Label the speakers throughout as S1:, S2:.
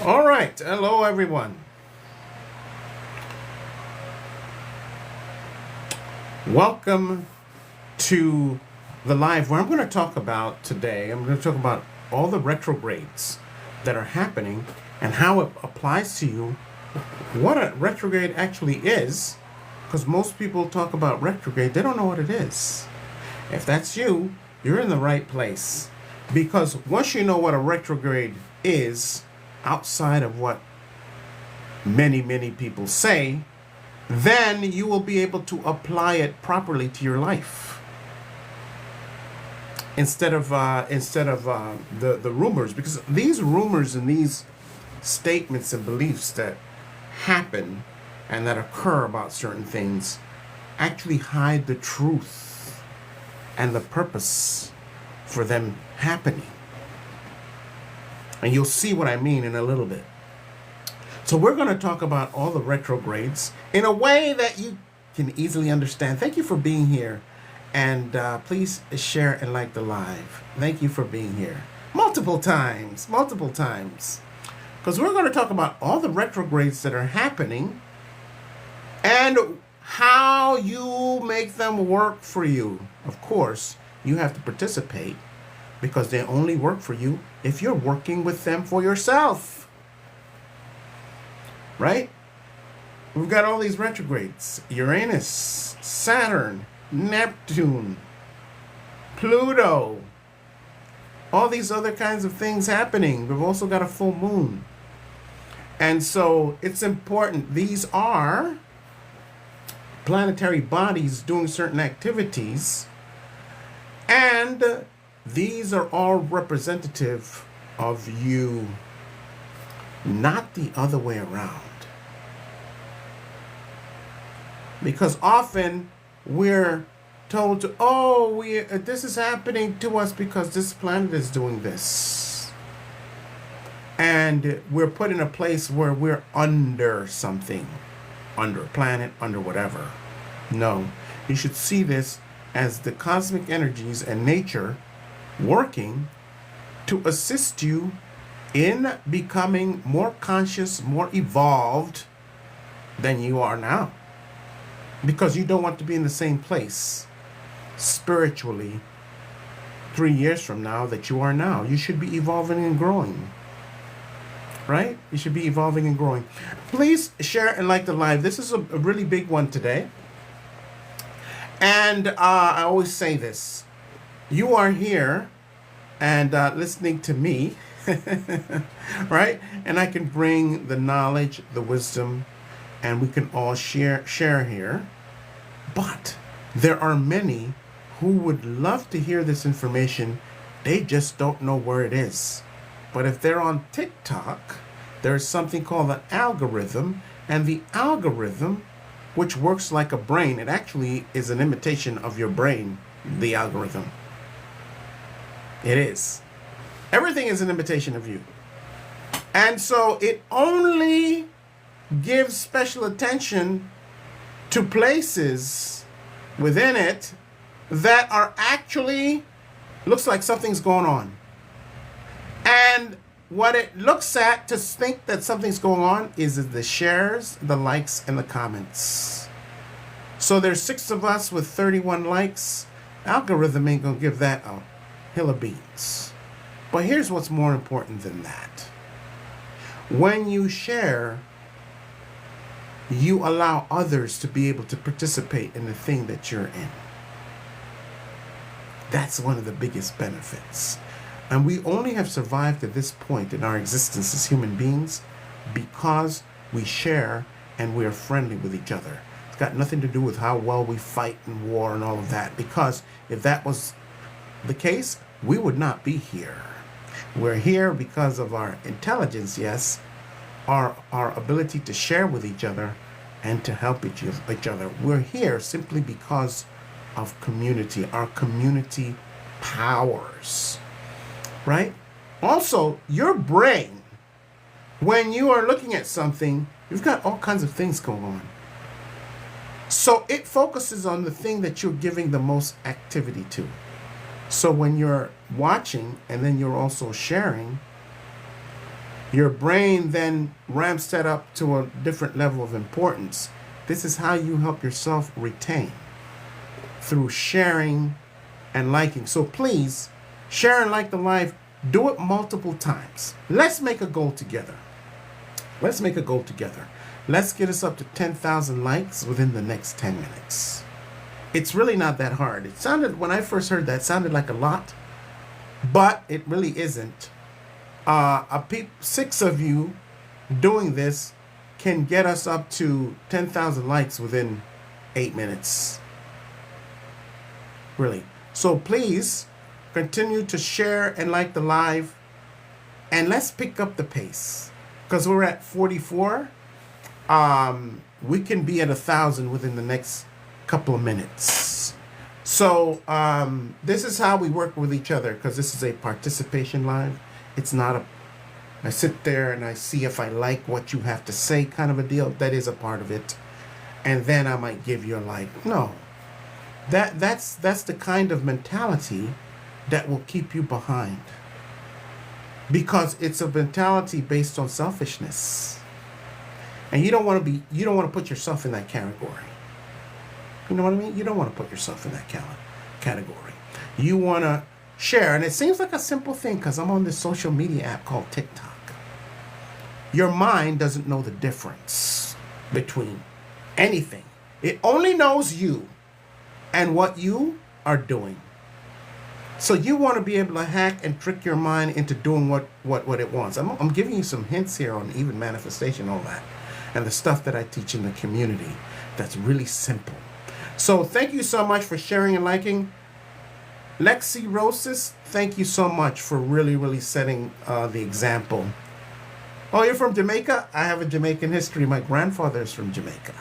S1: All right. Hello, everyone. Welcome to the live where I'm going to talk about today. I'm going to talk about all the retrogrades that are happening and how it applies to you, what a retrograde actually is, because most people talk about retrograde, they don't know what it is. If that's you, you're in the right place. Because once you know what a retrograde is, outside of what many people say, then you will be able to apply it properly to your life instead of the rumors, because these rumors and these statements and beliefs that happen and that occur about certain things actually hide the truth and the purpose for them happening. And you'll see what I mean in a little bit. So we're going to talk about all the retrogrades in a way that you can easily understand. Thank you for being here. And please share and like the live. Thank you for being here. Multiple times. Because we're going to talk about all the retrogrades that are happening and how you make them work for you. Of course, you have to participate because they only work for you if you're working with them for yourself. Right? We've got all these retrogrades. Uranus, Saturn, Neptune, Pluto. All these other kinds of things happening. We've also got a full moon. And so it's important. These are planetary bodies doing certain activities. And these are all representative of you, not the other way around. Because often we're told to, this is happening to us because this planet is doing this. And we're put in a place where we're under something, under a planet, under whatever. No, you should see this as the cosmic energies and nature working to assist you in becoming more conscious, more evolved than you are now. Because you don't want to be in the same place spiritually 3 years from now that you are now. You should be evolving and growing. Right? You should be evolving and growing. Please share and like the live. This is a really big one today. And I always say this. You are here and listening to me, right? And I can bring the knowledge, the wisdom, and we can all share here. But there are many who would love to hear this information. They just don't know where it is. But if they're on TikTok, there's something called an algorithm, and the algorithm, which works like a brain, it actually is an imitation of your brain, the algorithm. It is. Everything is an imitation of you. And so it only gives special attention to places within it that are actually, looks like something's going on. And what it looks at to think that something's going on is the shares, the likes, and the comments. So there's 6 of us with 31 likes. Algorithm ain't gonna give that a hill of beans. But here's what's more important than that. When you share, you allow others to be able to participate in the thing that you're in. That's one of the biggest benefits. And we only have survived to this point in our existence as human beings because we share and we are friendly with each other. It's got nothing to do with how well we fight in war and all of that, because if that was the case, we would not be here. We're here because of our intelligence, yes, our ability to share with each other and to help each other. We're here simply because of community, our community powers, right? Also, your brain, when you are looking at something, you've got all kinds of things going on. So it focuses on the thing that you're giving the most activity to. So when you're watching and then you're also sharing, Your brain then ramps that up to a different level of importance. This is how you help yourself retain, through sharing and liking. So please share and like the live. Do it multiple times. Let's make a goal together. Let's make a goal together. Let's get us up to 10,000 likes within the next 10 minutes. It's really not that hard. It sounded, when I first heard that, it sounded like a lot, but it really isn't. 6 of you doing this can get us up to 10,000 likes within 8 minutes. Really. So please continue to share and like the live, and let's pick up the pace, because we're at 44. We can be at 1,000 within the next couple of minutes. So this is how we work with each other, because this is a participation live. It's not a I sit there and I see if I like what you have to say kind of a deal. That is a part of it. And then I might give you a like. No. That's the kind of mentality that will keep you behind. Because it's a mentality based on selfishness. And you don't want to put yourself in that category. You know what I mean? You don't want to put yourself in that category. You want to share. And it seems like a simple thing because I'm on this social media app called TikTok. Your mind doesn't know the difference between anything. It only knows you and what you are doing. So you want to be able to hack and trick your mind into doing what it wants. I'm giving you some hints here on even manifestation, all that, and the stuff that I teach in the community that's really simple. So thank you so much for sharing and liking. Lexi Rosis, thank you so much for really setting the example. Oh, you're from Jamaica? I have a Jamaican history. My grandfather is from Jamaica.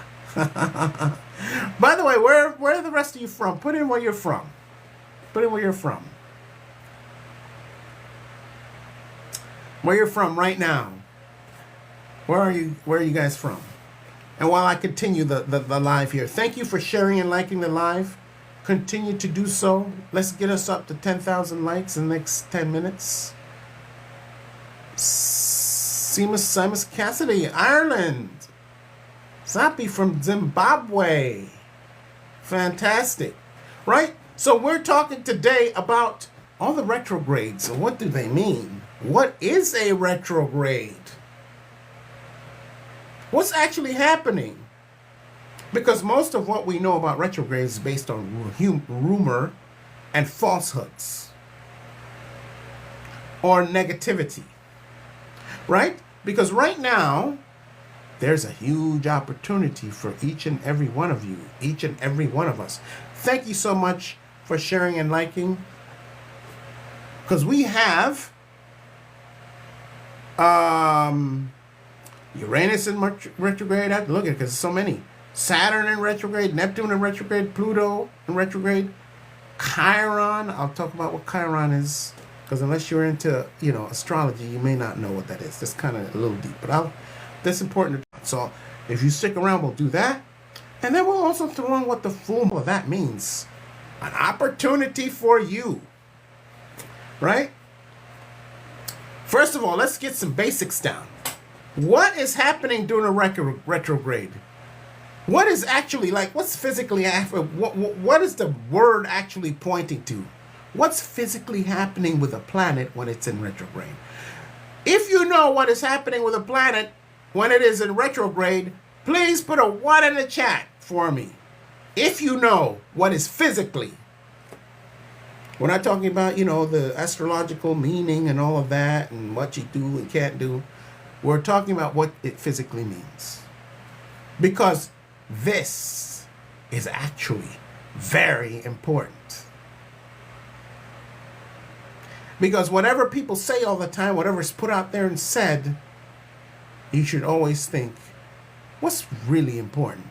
S1: By the way, where are the rest of you from? Put in where you're from. Put in where you're from. Where you're from right now. Where are you guys from? And while I continue the live here, thank you for sharing and liking the live. Continue to do so. Let's get us up to 10,000 likes in the next 10 minutes. Simus Cassidy, Ireland. Sapi from Zimbabwe. Fantastic. Right? So we're talking today about all the retrogrades. So what do they mean? What is a retrograde? What's actually happening? Because most of what we know about retrogrades is based on rumor and falsehoods or negativity, right? Because right now, there's a huge opportunity for each and every one of you, each and every one of us. Thank you so much for sharing and liking. Because we have Uranus in retrograde. I have to look at it because there's so many. Saturn in retrograde, Neptune in retrograde, Pluto in retrograde, Chiron. I'll talk about what Chiron is, because unless you're into, astrology, you may not know what that is. That's kind of a little deep, but that's important. So if you stick around, we'll do that. And then we'll also throw in what the full of that means. An opportunity for you. Right? First of all, let's get some basics down. What is happening during a retrograde? What is actually, what's physically happening? What is the word actually pointing to? What's physically happening with a planet when it's in retrograde? If you know what is happening with a planet when it is in retrograde, please put a 1 in the chat for me. If you know what is physically. We're not talking about, the astrological meaning and all of that and what you do and can't do. We're talking about what it physically means. Because this is actually very important. Because whatever people say all the time, whatever's put out there and said, you should always think, what's really important?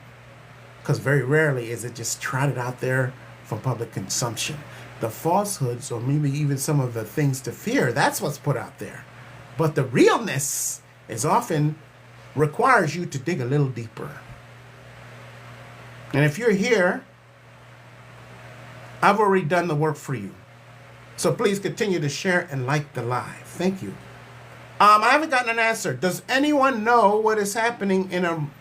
S1: Because very rarely is it just trotted out there for public consumption. The falsehoods, or maybe even some of the things to fear, that's what's put out there. But the realness is often requires you to dig a little deeper. And if you're here, I've already done the work for you. So please continue to share and like the live. Thank you. I haven't gotten an answer. Does anyone know what is happening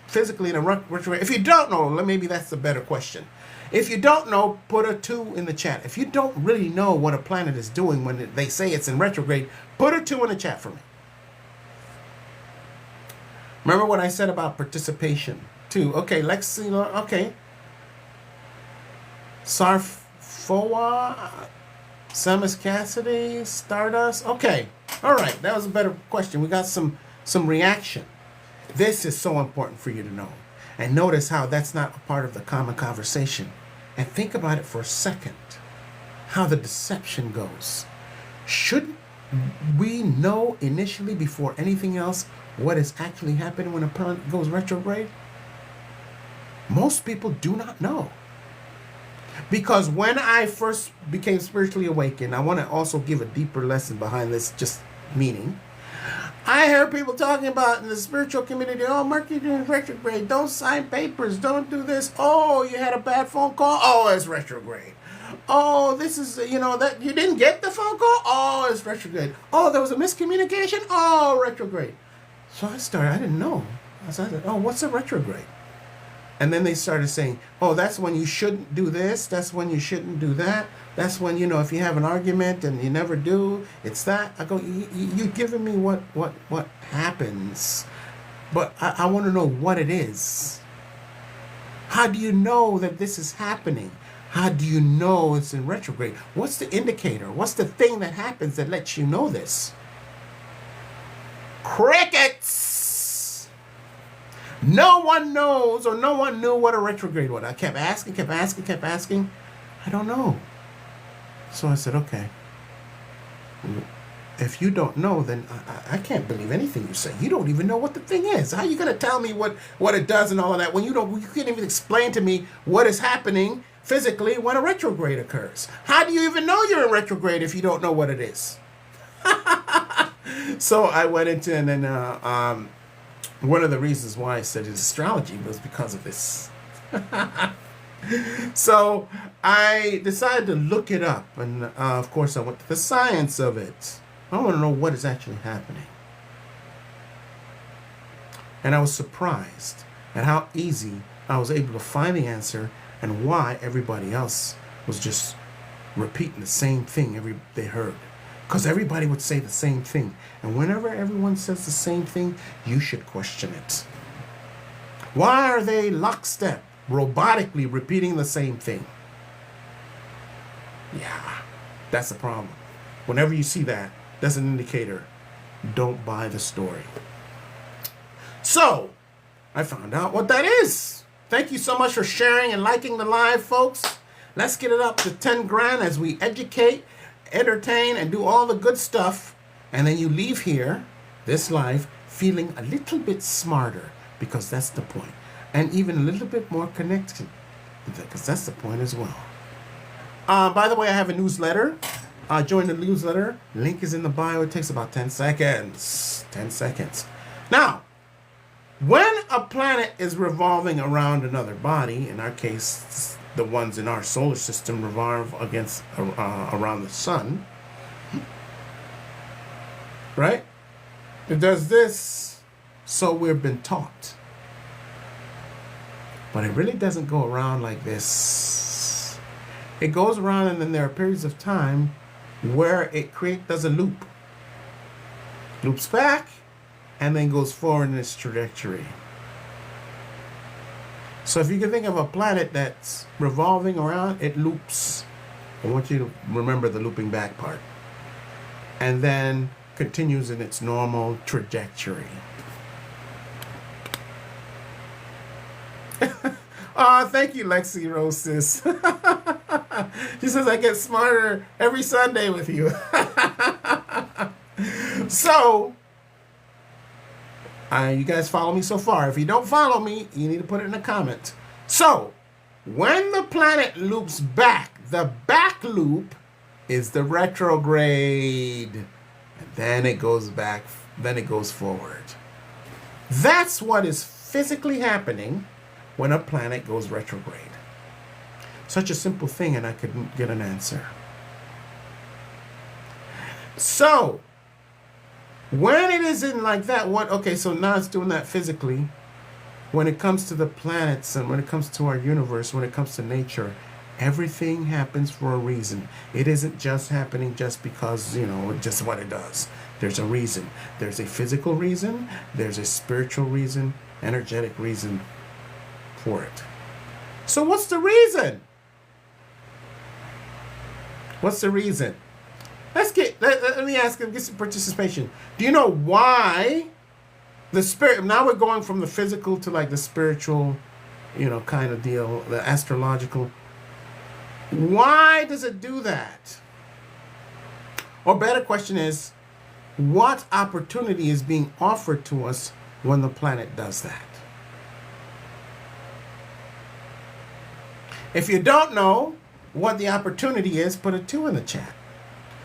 S1: physically in a retrograde? If you don't know, maybe that's a better question. If you don't know, put a 2 in the chat. If you don't really know what a planet is doing when they say it's in retrograde, put a 2 in the chat for me. Remember what I said about participation, too. Okay, Lexi, okay. Sarfoa, Samus Cassidy, Stardust. Okay, all right, that was a better question. We got some reaction. This is so important for you to know. And notice how that's not a part of the common conversation. And think about it for a second, how the deception goes. Should we know initially, before anything else, what is actually happening when a planet goes retrograde? Most people do not know. Because when I first became spiritually awakened, I want to also give a deeper lesson behind this just meaning. I hear people talking about in the spiritual community, oh, Mercury doing retrograde, don't sign papers, don't do this. Oh, you had a bad phone call? Oh, it's retrograde. Oh, this is, that you didn't get the phone call? Oh, it's retrograde. Oh, there was a miscommunication? Oh, retrograde. So I didn't know. I said, oh, what's a retrograde? And then they started saying, oh, that's when you shouldn't do this. That's when you shouldn't do that. That's when, if you have an argument and you never do, it's that. I go, you're giving me what happens. But I want to know what it is. How do you know that this is happening? How do you know it's in retrograde? What's the indicator? What's the thing that happens that lets you know this? Crickets! No one knows, or no one knew what a retrograde was. I kept asking. I don't know. So I said, okay. If you don't know, then I can't believe anything you say. You don't even know what the thing is. How are you going to tell me what it does and all of that when you can't even explain to me what is happening physically when a retrograde occurs? How do you even know you're in retrograde if you don't know what it is? So I went into, and then one of the reasons why I studied astrology was because of this. So I decided to look it up, and of course I went to the science of it. I want to know what is actually happening. And I was surprised at how easy I was able to find the answer and why everybody else was just repeating the same thing they heard. Because everybody would say the same thing. And whenever everyone says the same thing, you should question it. Why are they lockstep, robotically repeating the same thing? Yeah, that's the problem. Whenever you see that, that's an indicator. Don't buy the story. So, I found out what that is. Thank you so much for sharing and liking the live, folks. Let's get it up to 10 grand as we educate, entertain, and do all the good stuff, and then you leave here, this life, feeling a little bit smarter, because that's the point, and even a little bit more connected, because that's the point as well. By the way, I have a newsletter. Join the newsletter. Link is in the bio. It takes about 10 seconds. 10 seconds. Now, when a planet is revolving around another body, in our case, the ones in our solar system revolve around the sun, right? It does this, so we've been taught. But it really doesn't go around like this. It goes around, and then there are periods of time where it does a loop. Loops back, and then goes forward in its trajectory. So if you can think of a planet that's revolving around, it loops. I want you to remember the looping back part. And then continues in its normal trajectory. Thank you, Lexi Rosis. She says, I get smarter every Sunday with you. So, you guys follow me so far. If you don't follow me, you need to put it in a comment. So, when the planet loops back, the back loop is the retrograde. And then it goes back, then it goes forward. That's what is physically happening when a planet goes retrograde. Such a simple thing, and I couldn't get an answer. So, When it isn't like that, okay, so now it's doing that physically. When it comes to the planets and when it comes to our universe, when it comes to nature, everything happens for a reason. It isn't just happening just because, just what it does. There's a reason. There's a physical reason. There's a spiritual reason, energetic reason for it. So what's the reason? What's the reason? Let me ask him, get some participation. Do you know why the spirit, now we're going from the physical to like the spiritual, kind of deal, the astrological. Why does it do that? Or better question is, what opportunity is being offered to us when the planet does that? If you don't know what the opportunity is, put a 2 in the chat.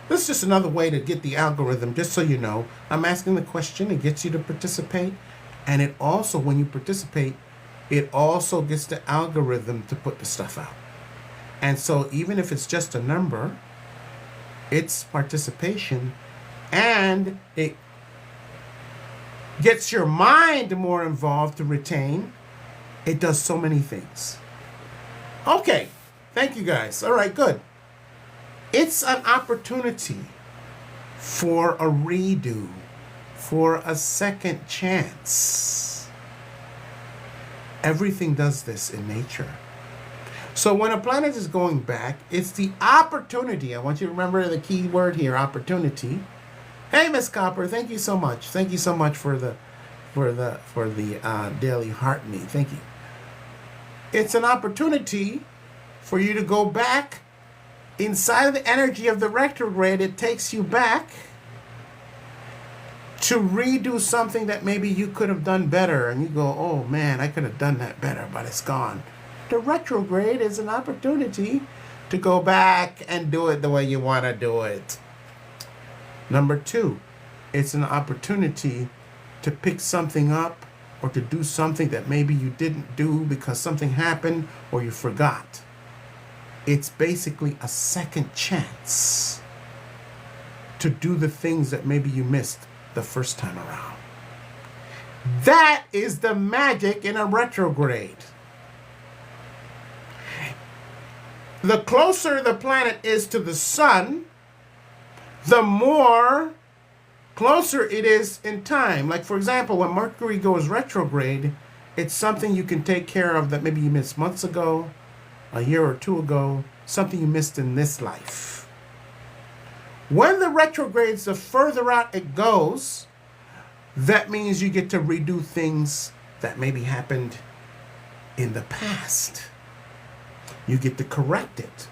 S1: This is just another way to get the algorithm, just so you know. I'm asking the question, it gets you to participate. And it also, when you participate, it also gets the algorithm to put the stuff out. And so even if it's just a number, it's participation, and it gets your mind more involved to retain. It does so many things. Okay, thank you guys. All right, good. It's an opportunity for a redo, for a second chance. Everything does this in nature. So when a planet is going back, it's the opportunity. I want you to remember the key word here, opportunity. Hey, Miss Copper, thank you so much. Thank you so much for the daily heart me. Thank you. It's an opportunity for you to go back inside of the energy of the retrograde. It takes you back to redo something that maybe you could have done better, and you go, oh man, I could have done that better, but it's gone. The retrograde is an opportunity to go back and do it the way you want to do it. Number 2, it's an opportunity to pick something up or to do something that maybe you didn't do because something happened or you forgot. It's basically a second chance to do the things that maybe you missed the first time around. That is the magic in a retrograde. The closer the planet is to the sun, the more closer it is in time. Like, for example, when Mercury goes retrograde, it's something you can take care of that maybe you missed months ago, a year or 2 ago, something you missed in this life. When the retrogrades, the further out it goes, that means you get to redo things that maybe happened in the past. You get to correct it.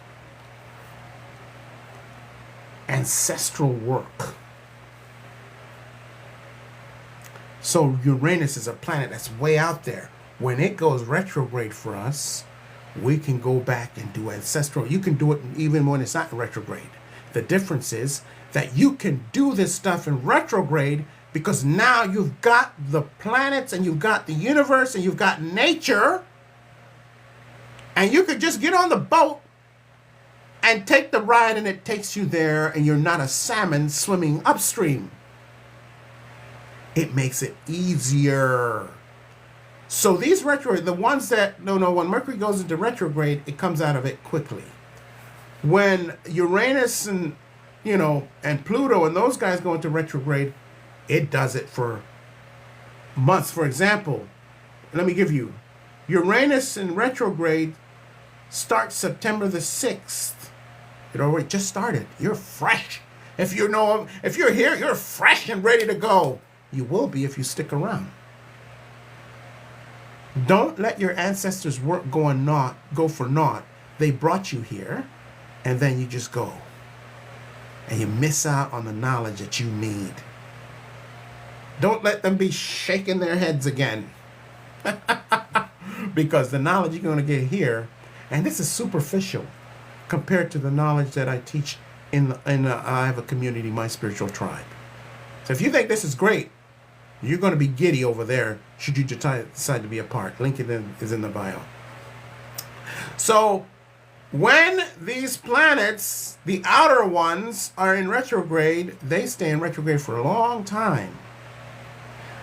S1: Ancestral work. So Uranus is a planet that's way out there. When it goes retrograde for us, we can go back and do ancestral. You can do it even when it's not in retrograde. The difference is that you can do this stuff in retrograde because now you've got the planets and you've got the universe and you've got nature. And you could just get on the boat and take the ride, and it takes you there, and you're not a salmon swimming upstream. It makes it easier. So these retrograde, the ones that, when Mercury goes into retrograde, it comes out of it quickly. When Uranus and, and Pluto and those guys go into retrograde, it does it for months. For example, let me give you, Uranus in retrograde starts September the 6th. It already just started. You're fresh. If you're here, you're fresh and ready to go. You will be if you stick around. Don't let your ancestors' work go for naught. They brought you here, and then you just go. And you miss out on the knowledge that you need. Don't let them be shaking their heads again. Because the knowledge you're going to get here, and this is superficial compared to the knowledge that I teach I have a community, my spiritual tribe. So if you think this is great, you're going to be giddy over there should you decide to be a part. Link is in the bio. So When these planets, the outer ones, are in retrograde, they stay in retrograde for a long time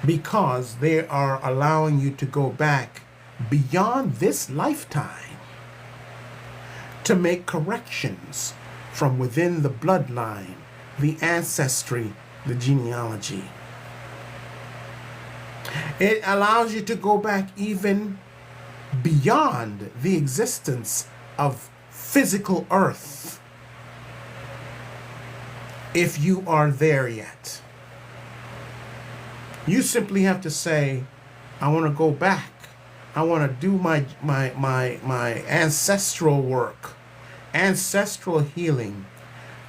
S1: because they are allowing you to go back beyond this lifetime to make corrections from within the bloodline, the ancestry, the genealogy. It allows you to go back even beyond the existence of physical earth, if you are there yet. You simply have to say, I want to go back. I want to do my ancestral work, ancestral healing.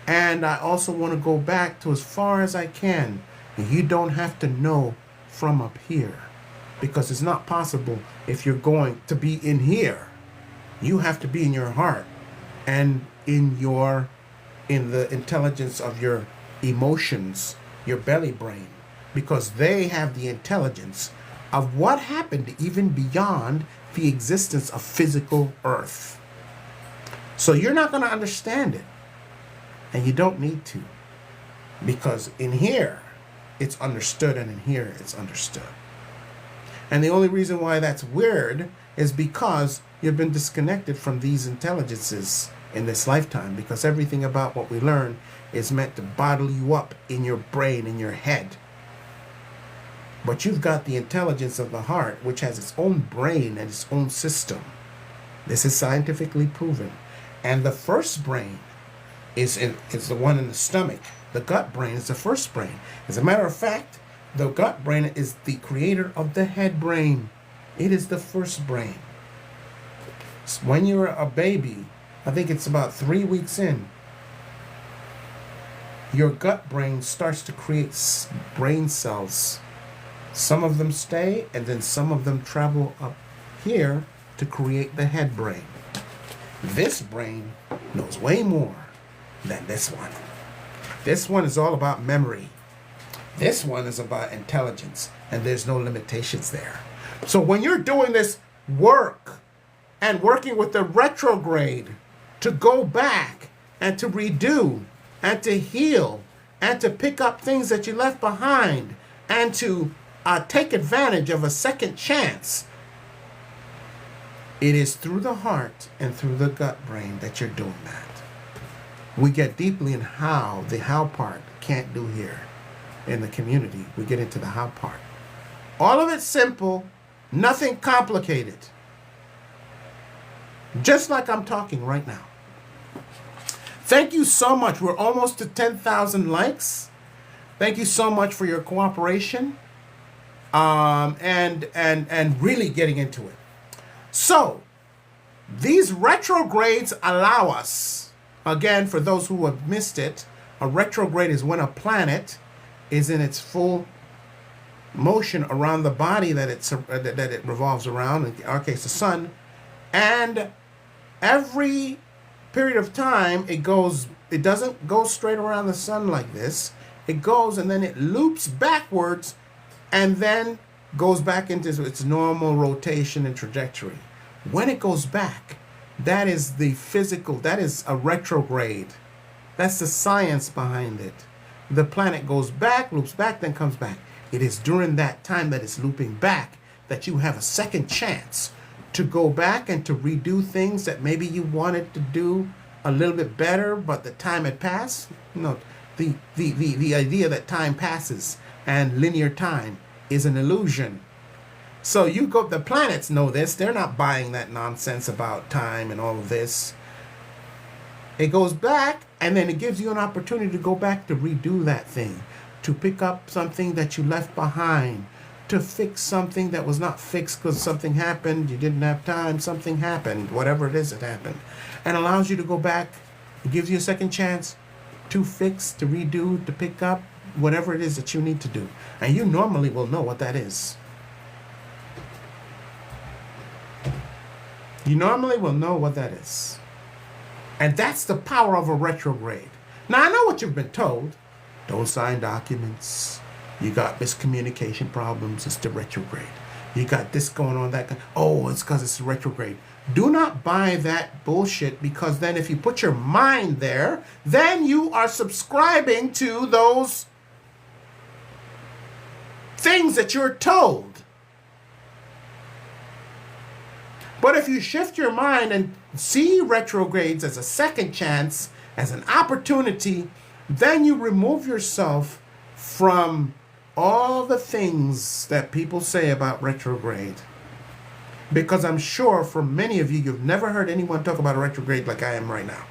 S1: And I also want to go back to as far as I can. And you don't have to know from up here, because it's not possible if you're going to be in here. You have to be in your heart and in the intelligence of your emotions, your belly brain, because they have the intelligence of what happened even beyond the existence of physical earth. So you're not going to understand it, and you don't need to, because in here it's understood, and in here it's understood. And the only reason why that's weird is because you've been disconnected from these intelligences in this lifetime, because everything about what we learn is meant to bottle you up in your brain, in your head. But you've got the intelligence of the heart, which has its own brain and its own system. This is scientifically proven. And the first brain is the one in the stomach. The gut brain is the first brain. As a matter of fact, the gut brain is the creator of the head brain. It is the first brain. When you're a baby, I think it's about 3 weeks in, your gut brain starts to create brain cells. Some of them stay, and then some of them travel up here to create the head brain. This brain knows way more than this one. This one is all about memory. This one is about intelligence, and there's no limitations there. So when you're doing this work and working with the retrograde to go back and to redo and to heal and to pick up things that you left behind and to take advantage of a second chance, it is through the heart and through the gut brain that you're doing that. We get deeply in how, the how part can't do here in the community. We get into the how part. All of it's simple, nothing complicated. Just like I'm talking right now. Thank you so much. We're almost to 10,000 likes. Thank you so much for your cooperation and really getting into it. So, these retrogrades allow us, again, for those who have missed it, a retrograde is when a planet is in its full motion around the body that it revolves around, in our case the sun, and every period of time it doesn't go straight around the sun like this. It goes and then it loops backwards and then goes back into its normal rotation and trajectory. When it goes back, that is the physical, that is a retrograde. That's the science behind it. The planet goes back, loops back, then comes back. It is during that time that it's looping back that you have a second chance to go back and to redo things that maybe you wanted to do a little bit better, but the time had passed. No, the idea that time passes and linear time is an illusion. So the planets know this. They're not buying that nonsense about time and all of this. It goes back, and then it gives you an opportunity to go back to redo that thing, to pick up something that you left behind, to fix something that was not fixed because something happened, you didn't have time, something happened, whatever it is that happened, and allows you to go back. It gives you a second chance to fix, to redo, to pick up whatever it is that you need to do. And you normally will know what that is. You normally will know what that is. And that's the power of a retrograde. Now, I know what you've been told. Don't sign documents. You got miscommunication problems. It's the retrograde. You got this going on, that. Oh, it's because it's retrograde. Do not buy that bullshit, because then if you put your mind there, then you are subscribing to those things that you're told. But if you shift your mind and see retrogrades as a second chance, as an opportunity, then you remove yourself from all the things that people say about retrograde. Because I'm sure for many of you, you've never heard anyone talk about a retrograde like I am right now.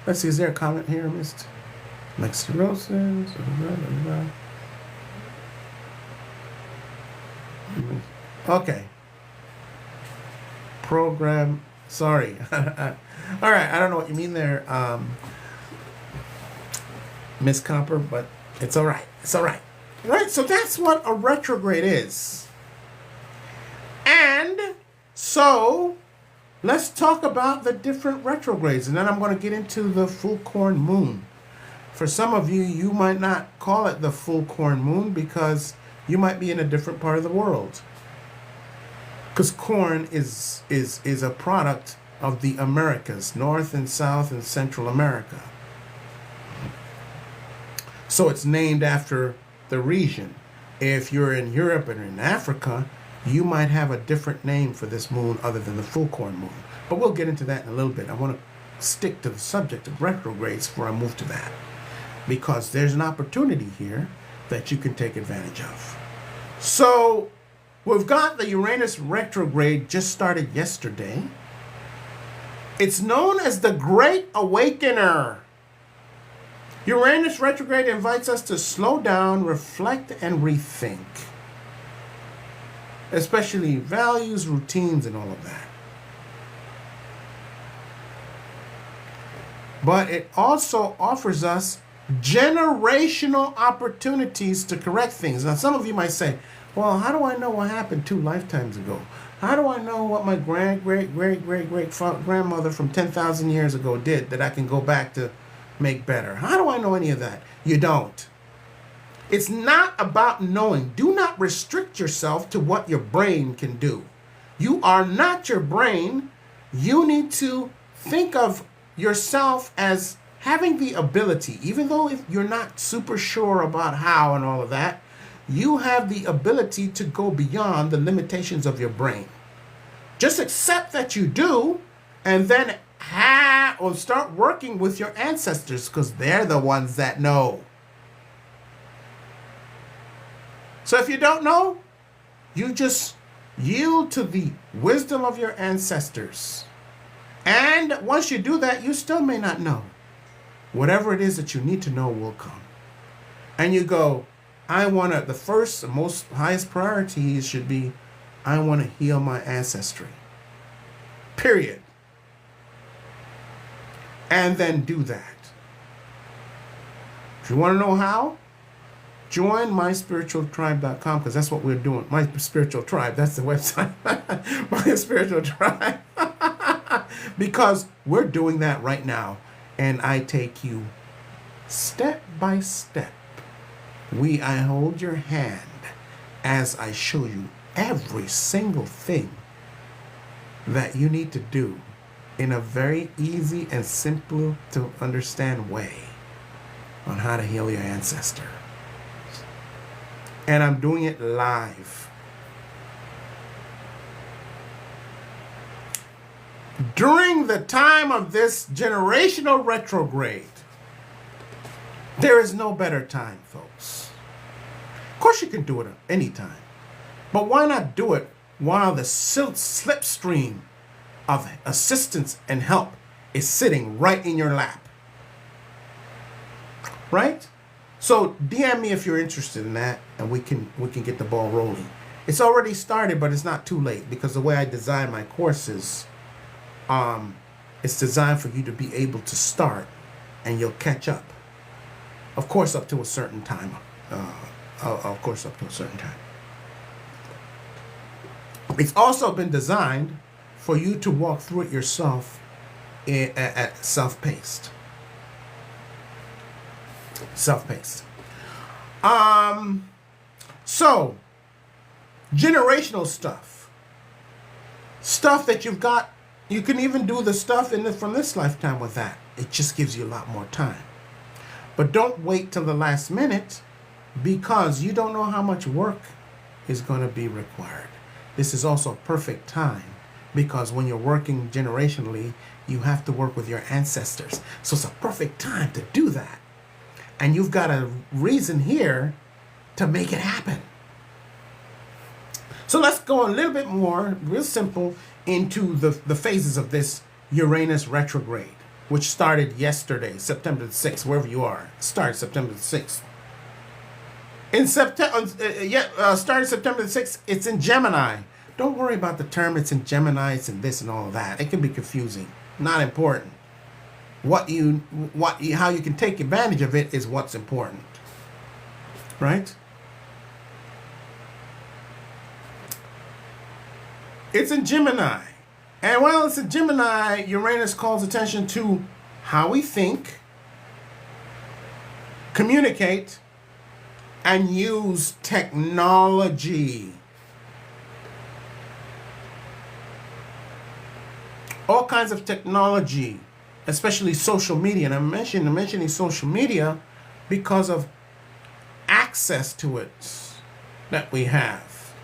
S1: Let's see, is there a comment here, Mr. Sclerosis? Okay. Program, sorry. All right, I don't know what you mean there, Miss Copper, but it's all right. It's all right. Right, so that's what a retrograde is. And so let's talk about the different retrogrades, and then I'm going to get into the full corn moon. For some of you, you might not call it the full corn moon because you might be in a different part of the world. Because corn is a product of the Americas, North and South and Central America. So it's named after the region. If you're in Europe and in Africa, you might have a different name for this moon other than the full corn moon. But we'll get into that in a little bit. I want to stick to the subject of retrogrades before I move to that, because there's an opportunity here that you can take advantage of. So we've got the Uranus retrograde just started yesterday. It's known as the Great Awakener. Uranus retrograde invites us to slow down, reflect, and rethink, especially values, routines, and all of that. But it also offers us generational opportunities to correct things. Now, some of you might say, well, how do I know what happened 2 lifetimes ago? How do I know what my great-great-great-great-grandmother from 10,000 years ago did that I can go back to make better? How do I know any of that? You don't. It's not about knowing. Do not restrict yourself to what your brain can do. You are not your brain. You need to think of yourself as having the ability, even though if you're not super sure about how and all of that, you have the ability to go beyond the limitations of your brain. Just accept that you do, and then or start working with your ancestors, because they're the ones that know. So if you don't know, you just yield to the wisdom of your ancestors. And once you do that, you still may not know. Whatever it is that you need to know will come. And you go, the first, most highest priority should be, I want to heal my ancestry. Period. And then do that. If you want to know how, join myspiritualtribe.com, because that's what we're doing. My Spiritual Tribe, that's the website. My Spiritual Tribe. Because we're doing that right now. And I take you step by step. I hold your hand as I show you every single thing that you need to do in a very easy and simple to understand way on how to heal your ancestor. And I'm doing it live. During the time of this generational retrograde, there is no better time, folks. Of course you can do it at any time, but why not do it while the slipstream of assistance and help is sitting right in your lap? Right? So DM me if you're interested in that, and we can get the ball rolling. It's already started, but it's not too late, because the way I design my courses, it's designed for you to be able to start, and you'll catch up. Of course, up to a certain time. It's also been designed for you to walk through it yourself at self-paced. So generational stuff. Stuff that you've got. You can even do the stuff from this lifetime with that. It just gives you a lot more time. But don't wait till the last minute, because you don't know how much work is going to be required. This is also a perfect time, because when you're working generationally, you have to work with your ancestors. So it's a perfect time to do that. And you've got a reason here to make it happen. So let's go a little bit more, real simple, into the phases of this Uranus retrograde, which started yesterday, September the 6th, wherever you are. It started September the 6th. In September, started September the 6th, it's in Gemini. Don't worry about the term, it's in Gemini, it's in this and all of that. It can be confusing. Not important. How you can take advantage of it is what's important. Right? It's in Gemini. And while it's in Gemini, Uranus calls attention to how we think, communicate, and use technology. All kinds of technology, especially social media. And I'm mentioning social media because of access to it that we have.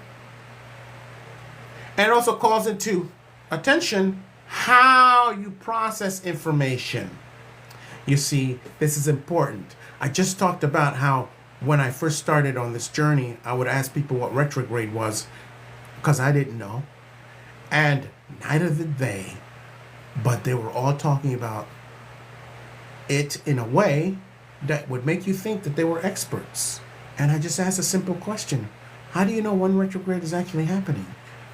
S1: And it also calls into attention how you process information. You see, this is important. I just talked about how when I first started on this journey, I would ask people what retrograde was, because I didn't know. And neither did they. But they were all talking about it in a way that would make you think that they were experts. And I just asked a simple question. How do you know when retrograde is actually happening?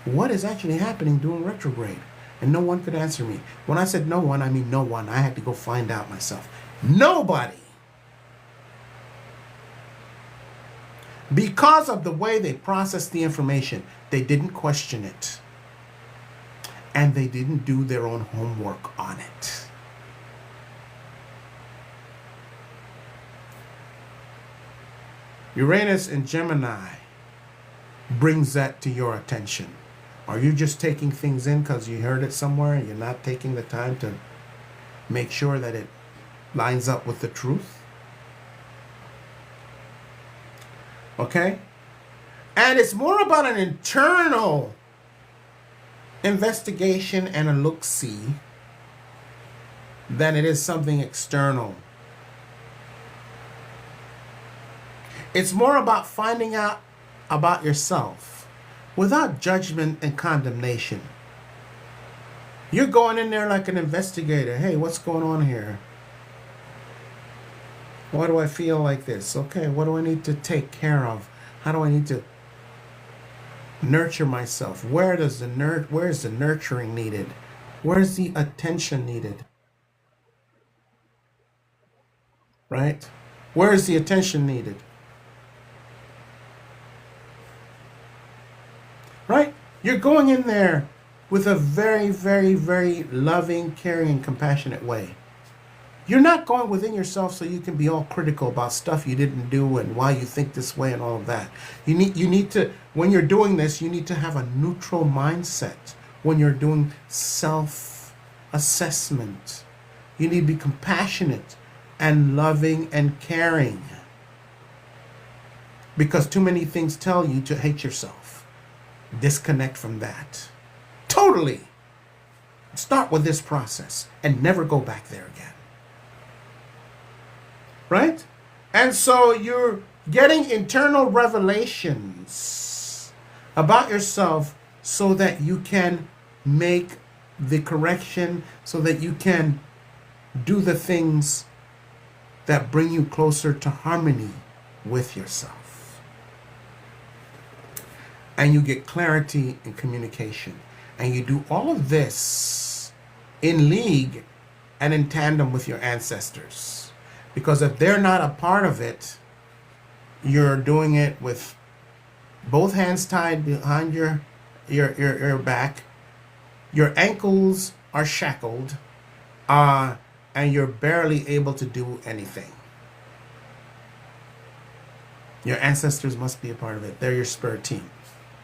S1: What is actually happening during retrograde? And no one could answer me. When I said no one, I mean no one. I had to go find out myself. Nobody. Because of the way they processed the information, they didn't question it. And they didn't do their own homework on it. Uranus in Gemini brings that to your attention. Are you just taking things in because you heard it somewhere and you're not taking the time to make sure that it lines up with the truth? Okay? And it's more about an internal investigation and a look-see than it is something external. It's more about finding out about yourself without judgment and condemnation. You're going in there like an investigator. Hey, what's going on here? Why do I feel like this? Okay, what do I need to take care of? How do I need to nurture myself? Where's the nurturing needed? Where's the attention needed? Right? Where's the attention needed? Right? You're going in there with a very, very, very loving, caring, and compassionate way. You're not going within yourself so you can be all critical about stuff you didn't do and why you think this way and all of that. You need to, when you're doing this, you need to have a neutral mindset. When you're doing self-assessment, you need to be compassionate and loving and caring. Because too many things tell you to hate yourself. Disconnect from that. Totally. Start with this process and never go back there again. Right? And so you're getting internal revelations about yourself so that you can make the correction, so that you can do the things that bring you closer to harmony with yourself. And you get clarity in communication. And you do all of this in league and in tandem with your ancestors. Because if they're not a part of it, you're doing it with both hands tied behind your back. Your ankles are shackled. And you're barely able to do anything. Your ancestors must be a part of it. They're your spirit team.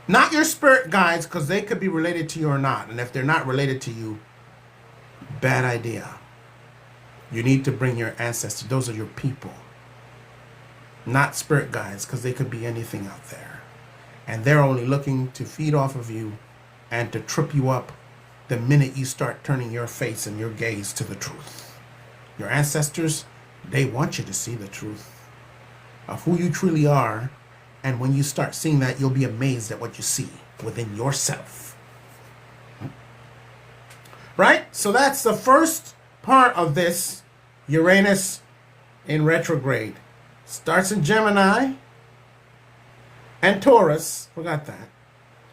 S1: Not your spirit guides, because they could be related to you or not. And if they're not related to you, bad idea. You need to bring your ancestors. Those are your people. Not spirit guides, because they could be anything out there. And they're only looking to feed off of you and to trip you up the minute you start turning your face and your gaze to the truth. Your ancestors, they want you to see the truth of who you truly are. And when you start seeing that, you'll be amazed at what you see within yourself. Right? So that's the first part of this Uranus in retrograde. Starts in Gemini and Taurus. Forgot that.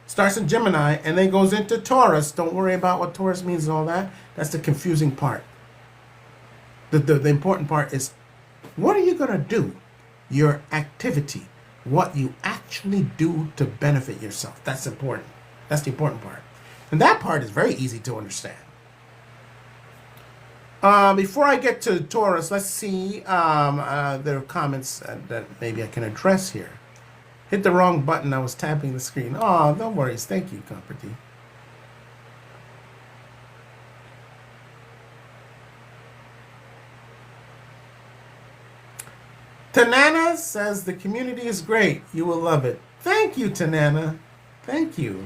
S1: Starts in Gemini and then goes into Taurus. Don't worry about what Taurus means and all that. That's the confusing part. The important part is, what are you going to do? Your activity. What you actually do to benefit yourself. That's important. That's the important part. And that part is very easy to understand. Before I get to Taurus, let's see. There are comments that maybe I can address here. Hit the wrong button. I was tapping the screen. Oh, no worries. Thank you, Comforty. Tanana says the community is great. You will love it. Thank you, Tanana. Thank you.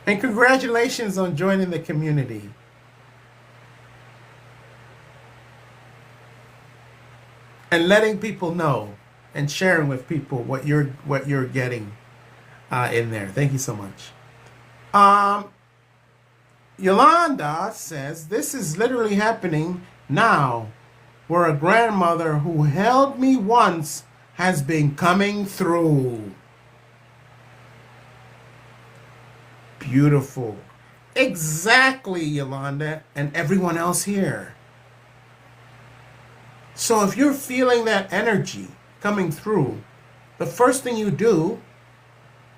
S1: And congratulations on joining the community. And letting people know and sharing with people what you're getting in there. Thank you so much. Yolanda says this is literally happening now, where a grandmother who held me once has been coming through. Beautiful. Exactly, Yolanda, and everyone else here. So if you're feeling that energy coming through, the first thing you do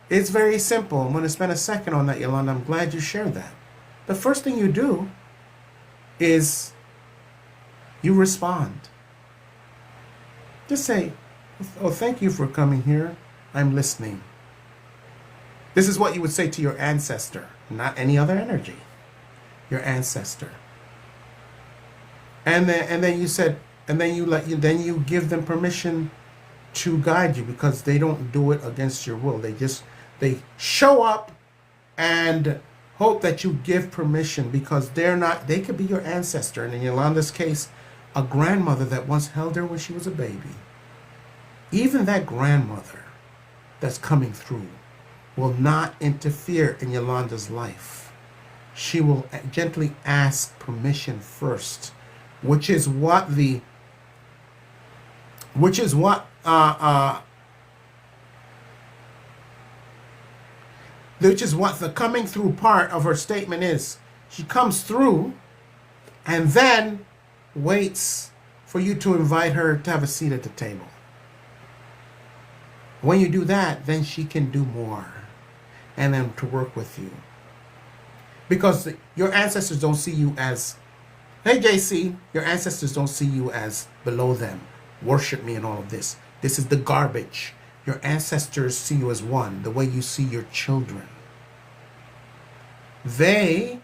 S1: is very simple. I'm going to spend a second on that, Yolanda. I'm glad you shared that. The first thing you do is you respond. Just say, oh, thank you for coming here. I'm listening. This is what you would say to your ancestor, not any other energy. Your ancestor. And then you said, and then you give them permission to guide you, because they don't do it against your will. They show up and hope that you give permission, because they could be your ancestor. And in Yolanda's case, a grandmother that once held her when she was a baby. Even that grandmother that's coming through will not interfere in Yolanda's life. She will gently ask permission first, which is what the coming through part of her statement is. She comes through and then waits for you to invite her to have a seat at the table. When you do that, then she can do more and then to work with you. Because your ancestors don't see you as, hey JC, your ancestors don't see you as below them. Worship me and all of this. This is the garbage. Your ancestors see you as one, the way you see your children. They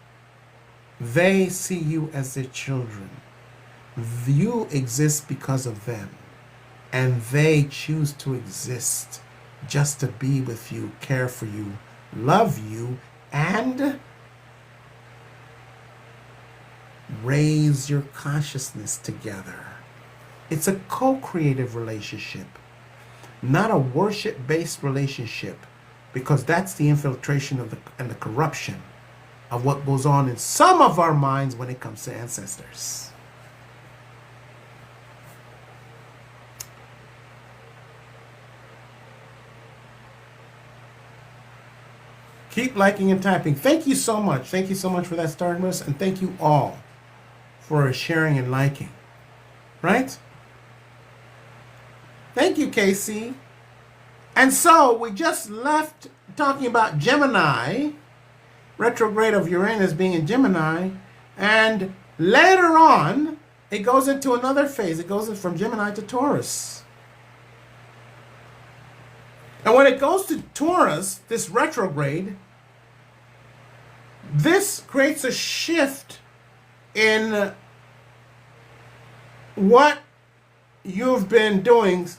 S1: see you as their children. You exist because of them. And they choose to exist just to be with you, care for you, love you, and raise your consciousness together. It's a co-creative relationship, not a worship-based relationship, because that's the infiltration of and the corruption of what goes on in some of our minds when it comes to ancestors. Keep liking and typing. Thank you so much. Thank you so much for that, Stardust, and thank you all for sharing and liking. Right? Thank you, Casey. And so we just left talking about Gemini, retrograde of Uranus being in Gemini, and later on it goes into another phase. It goes from Gemini to Taurus. And when it goes to Taurus, this retrograde, this creates a shift in what you've been doing,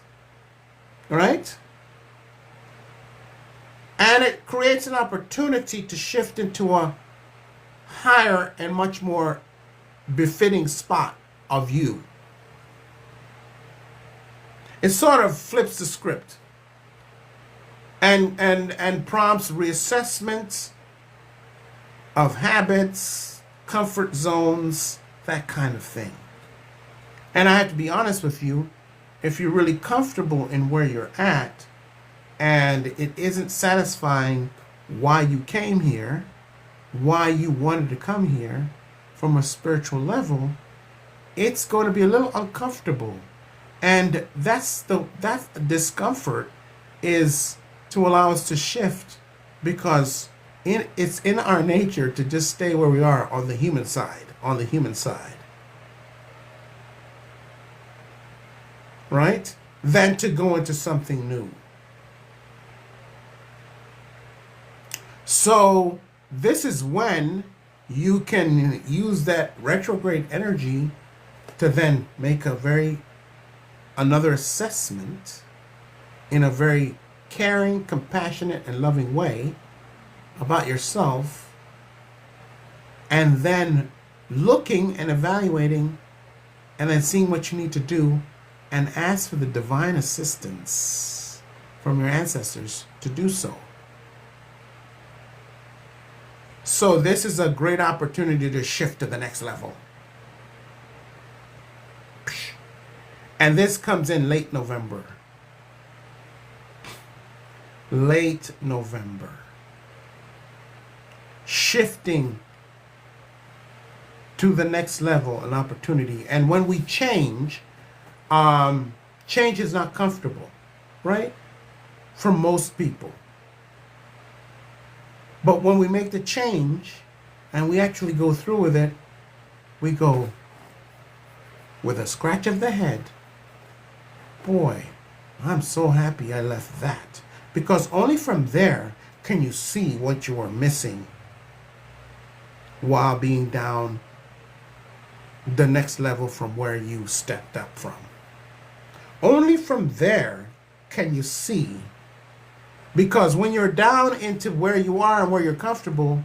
S1: right? And it creates an opportunity to shift into a higher and much more befitting spot of you. It sort of flips the script and prompts reassessment of habits, comfort zones, that kind of thing. And I have to be honest with you, if you're really comfortable in where you're at and it isn't satisfying why you came here, why you wanted to come here from a spiritual level, it's going to be a little uncomfortable. And that discomfort is to allow us to shift, because it's in our nature to just stay where we are on the human side, right? Than to go into something new. So this is when you can use that retrograde energy to then make another assessment in a very caring, compassionate, and loving way about yourself, and then looking and evaluating and then seeing what you need to do, and ask for the divine assistance from your ancestors to do so. So this is a great opportunity to shift to the next level. And this comes in late November. Late November. Shifting to the next level, an opportunity. And when we change is not comfortable, right? For most people. But when we make the change and we actually go through with it, we go with a scratch of the head. Boy, I'm so happy I left that. Because only from there can you see what you are missing while being down the next level from where you stepped up from. Only from there can you see. Because when you're down into where you are and where you're comfortable,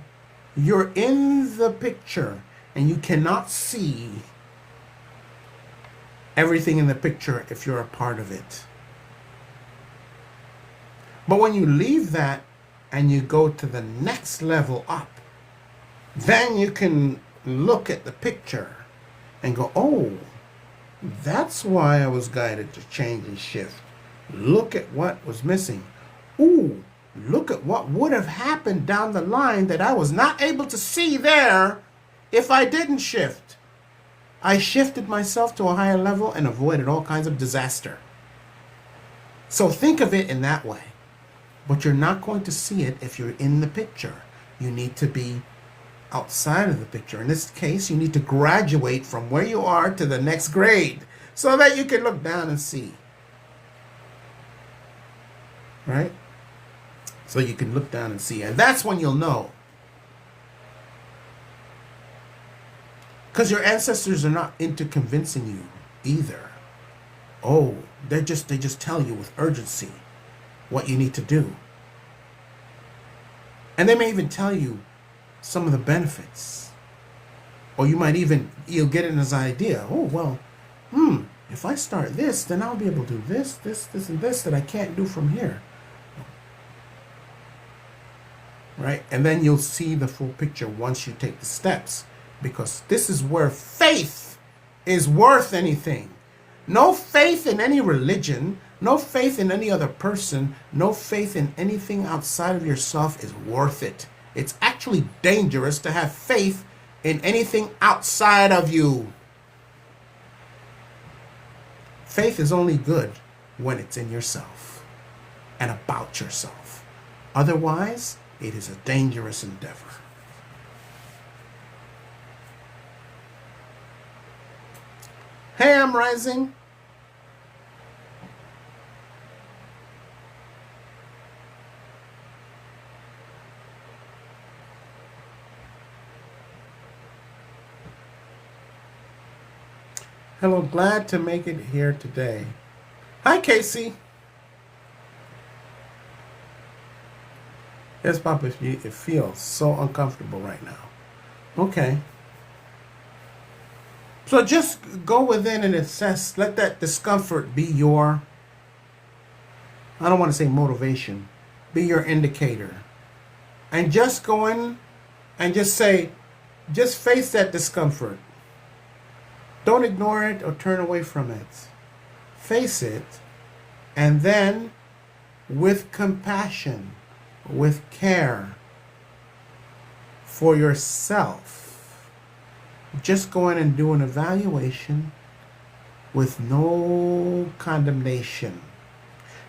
S1: you're in the picture and you cannot see everything in the picture if you're a part of it. But when you leave that and you go to the next level up, then you can look at the picture and go, oh, that's why I was guided to change and shift. Look at what was missing. Ooh, look at what would have happened down the line that I was not able to see there if I didn't shift. I shifted myself to a higher level and avoided all kinds of disaster. So think of it in that way. But you're not going to see it if you're in the picture. You need to be outside of the picture. In this case, you need to graduate from where you are to the next grade so that you can look down and see. Right? So you can look down and see. And that's when you'll know. Because your ancestors are not into convincing you either. Oh, they just tell you with urgency what you need to do. And they may even tell you some of the benefits. Or you'll get in this idea, oh, well, if I start this, then I'll be able to do this, and this that I can't do from here. Right? And then you'll see the full picture once you take the steps. Because this is where faith is worth anything. No faith in any religion, no faith in any other person, no faith in anything outside of yourself is worth it. It's actually dangerous to have faith in anything outside of you. Faith is only good when it's in yourself and about yourself. Otherwise, it is a dangerous endeavor. Hey, I'm Rising. Hello, glad to make it here today. Hi, Casey. Yes, Papa, it feels so uncomfortable right now. Okay. So just go within and assess. Let that discomfort be your, I don't want to say motivation, be your indicator. And just go in and just say, just face that discomfort. Don't ignore it or turn away from it. Face it, and then with compassion, with care for yourself, just go in and do an evaluation with no condemnation.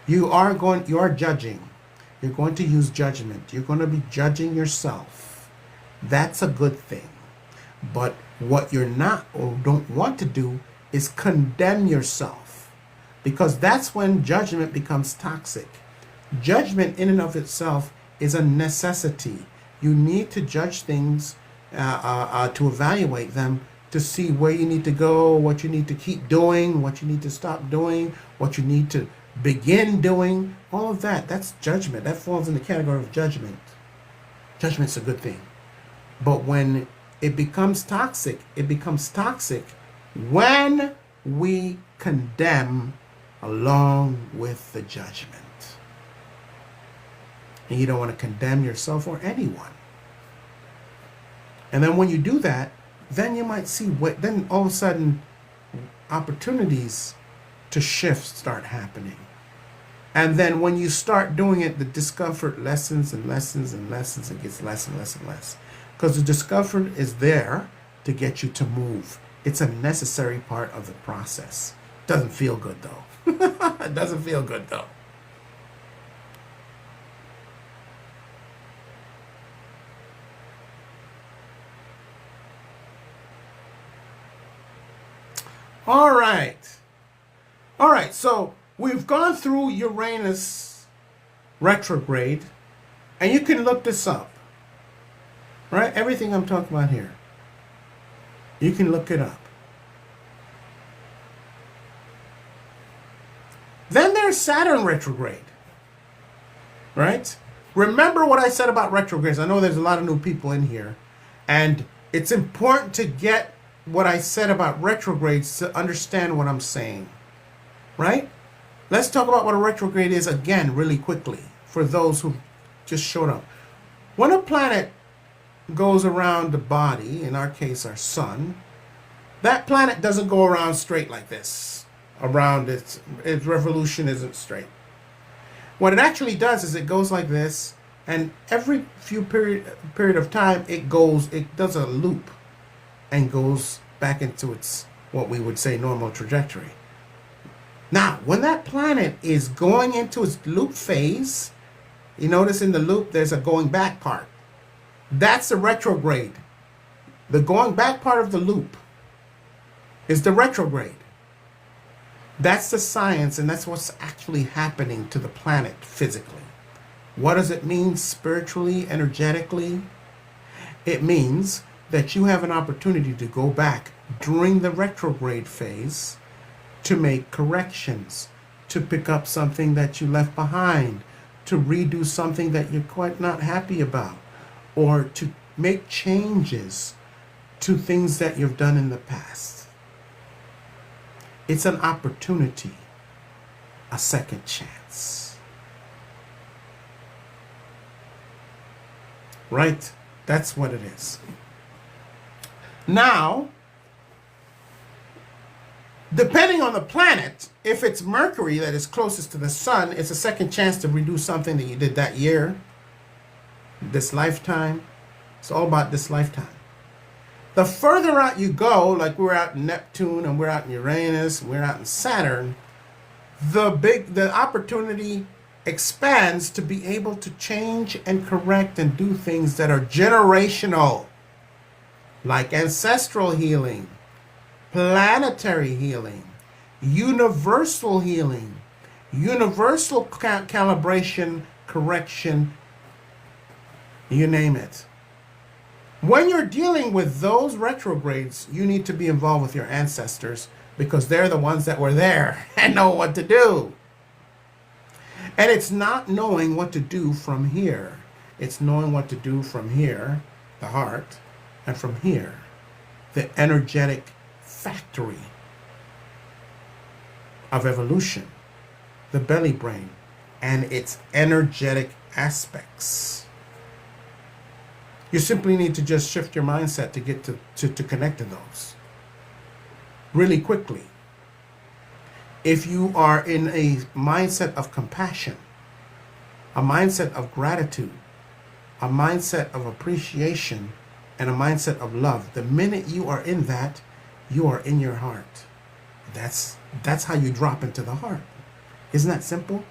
S1: You are judging. You're going to use judgment. You're going to be judging yourself. That's a good thing. But what you're not or don't want to do is condemn yourself, because that's when judgment becomes toxic. Judgment in and of itself is a necessity. You need to judge things to evaluate them, to see where you need to go, what you need to keep doing, what you need to stop doing, what you need to begin doing. All of that, that's judgment. That falls in the category of judgment. Judgment's a good thing. But when it becomes toxic when we condemn along with the judgment. And you don't want to condemn yourself or anyone. And then when you do that, then you might see then all of a sudden opportunities to shift start happening. And then when you start doing it, the discomfort lessens and lessens and lessens. It gets less and less and less. Because the discomfort is there to get you to move. It's a necessary part of the process. Doesn't feel good though. It doesn't feel good though. All right, so we've gone through Uranus retrograde, and you can look this up, right? Everything I'm talking about here, you can look it up. Then there's Saturn retrograde, right? Remember what I said about retrogrades. I know there's a lot of new people in here, and it's important to get what I said about retrogrades to understand what I'm saying, right? Let's talk about what a retrograde is again really quickly for those who just showed up. When a planet goes around the body, in our case our sun, that planet doesn't go around straight like this. Around its revolution isn't straight. What it actually does is it goes like this, and every few period of time it does a loop and goes back into its, what we would say, normal trajectory. Now, when that planet is going into its loop phase, you notice in the loop there's a going back part. That's the retrograde. The going back part of the loop is the retrograde. That's the science, and that's what's actually happening to the planet physically. What does it mean spiritually, energetically? It means that you have an opportunity to go back during the retrograde phase to make corrections, to pick up something that you left behind, to redo something that you're quite not happy about, or to make changes to things that you've done in the past. It's an opportunity, a second chance. Right? That's what it is. Now, depending on the planet, if it's Mercury that is closest to the sun, it's a second chance to redo something that you did that year, this lifetime. It's all about this lifetime. The further out you go, like we're out in Neptune and we're out in Uranus, and we're out in Saturn, the opportunity expands to be able to change and correct and do things that are generational, like ancestral healing, planetary healing, universal healing, universal calibration, correction, you name it. When you're dealing with those retrogrades, you need to be involved with your ancestors because they're the ones that were there and know what to do. And it's not knowing what to do from here. It's knowing what to do from here, the heart, and from here, the energetic factory of evolution, the belly brain, and its energetic aspects. You simply need to just shift your mindset to get to connect to those really quickly. If you are in a mindset of compassion, a mindset of gratitude, a mindset of appreciation, and a mindset of love, the minute you are in that, you are in your heart. That's how you drop into the heart. Isn't that simple?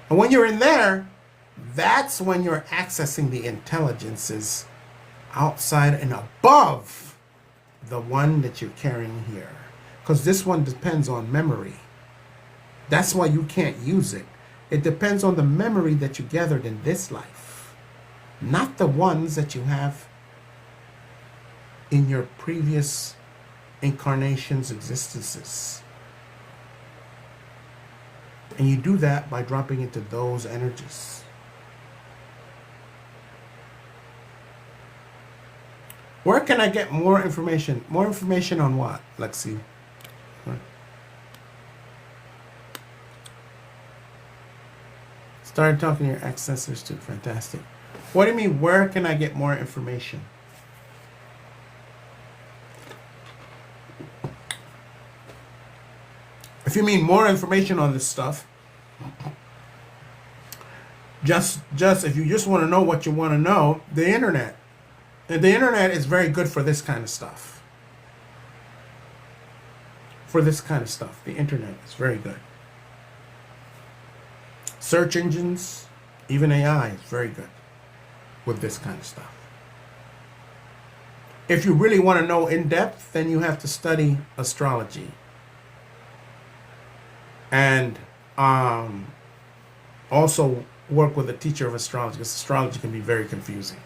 S1: And when you're in there, that's when you're accessing the intelligences outside and above the one that you're carrying here. Because this one depends on memory. That's why you can't use it. It depends on the memory that you gathered in this life, not the ones that you have in your previous incarnations, existences. And you do that by dropping into those energies. Where can I get more information? More information on what, Lexi? Started talking to your ancestors too. Fantastic. What do you mean, where can I get more information? If you mean more information on this stuff, just if you just want to know what you want to know, the internet. And the internet is very good for this kind of stuff. For this kind of stuff, the internet is very good. Search engines, even AI is very good with this kind of stuff. If you really want to know in depth, then you have to study astrology. And also work with a teacher of astrology, because astrology can be very confusing.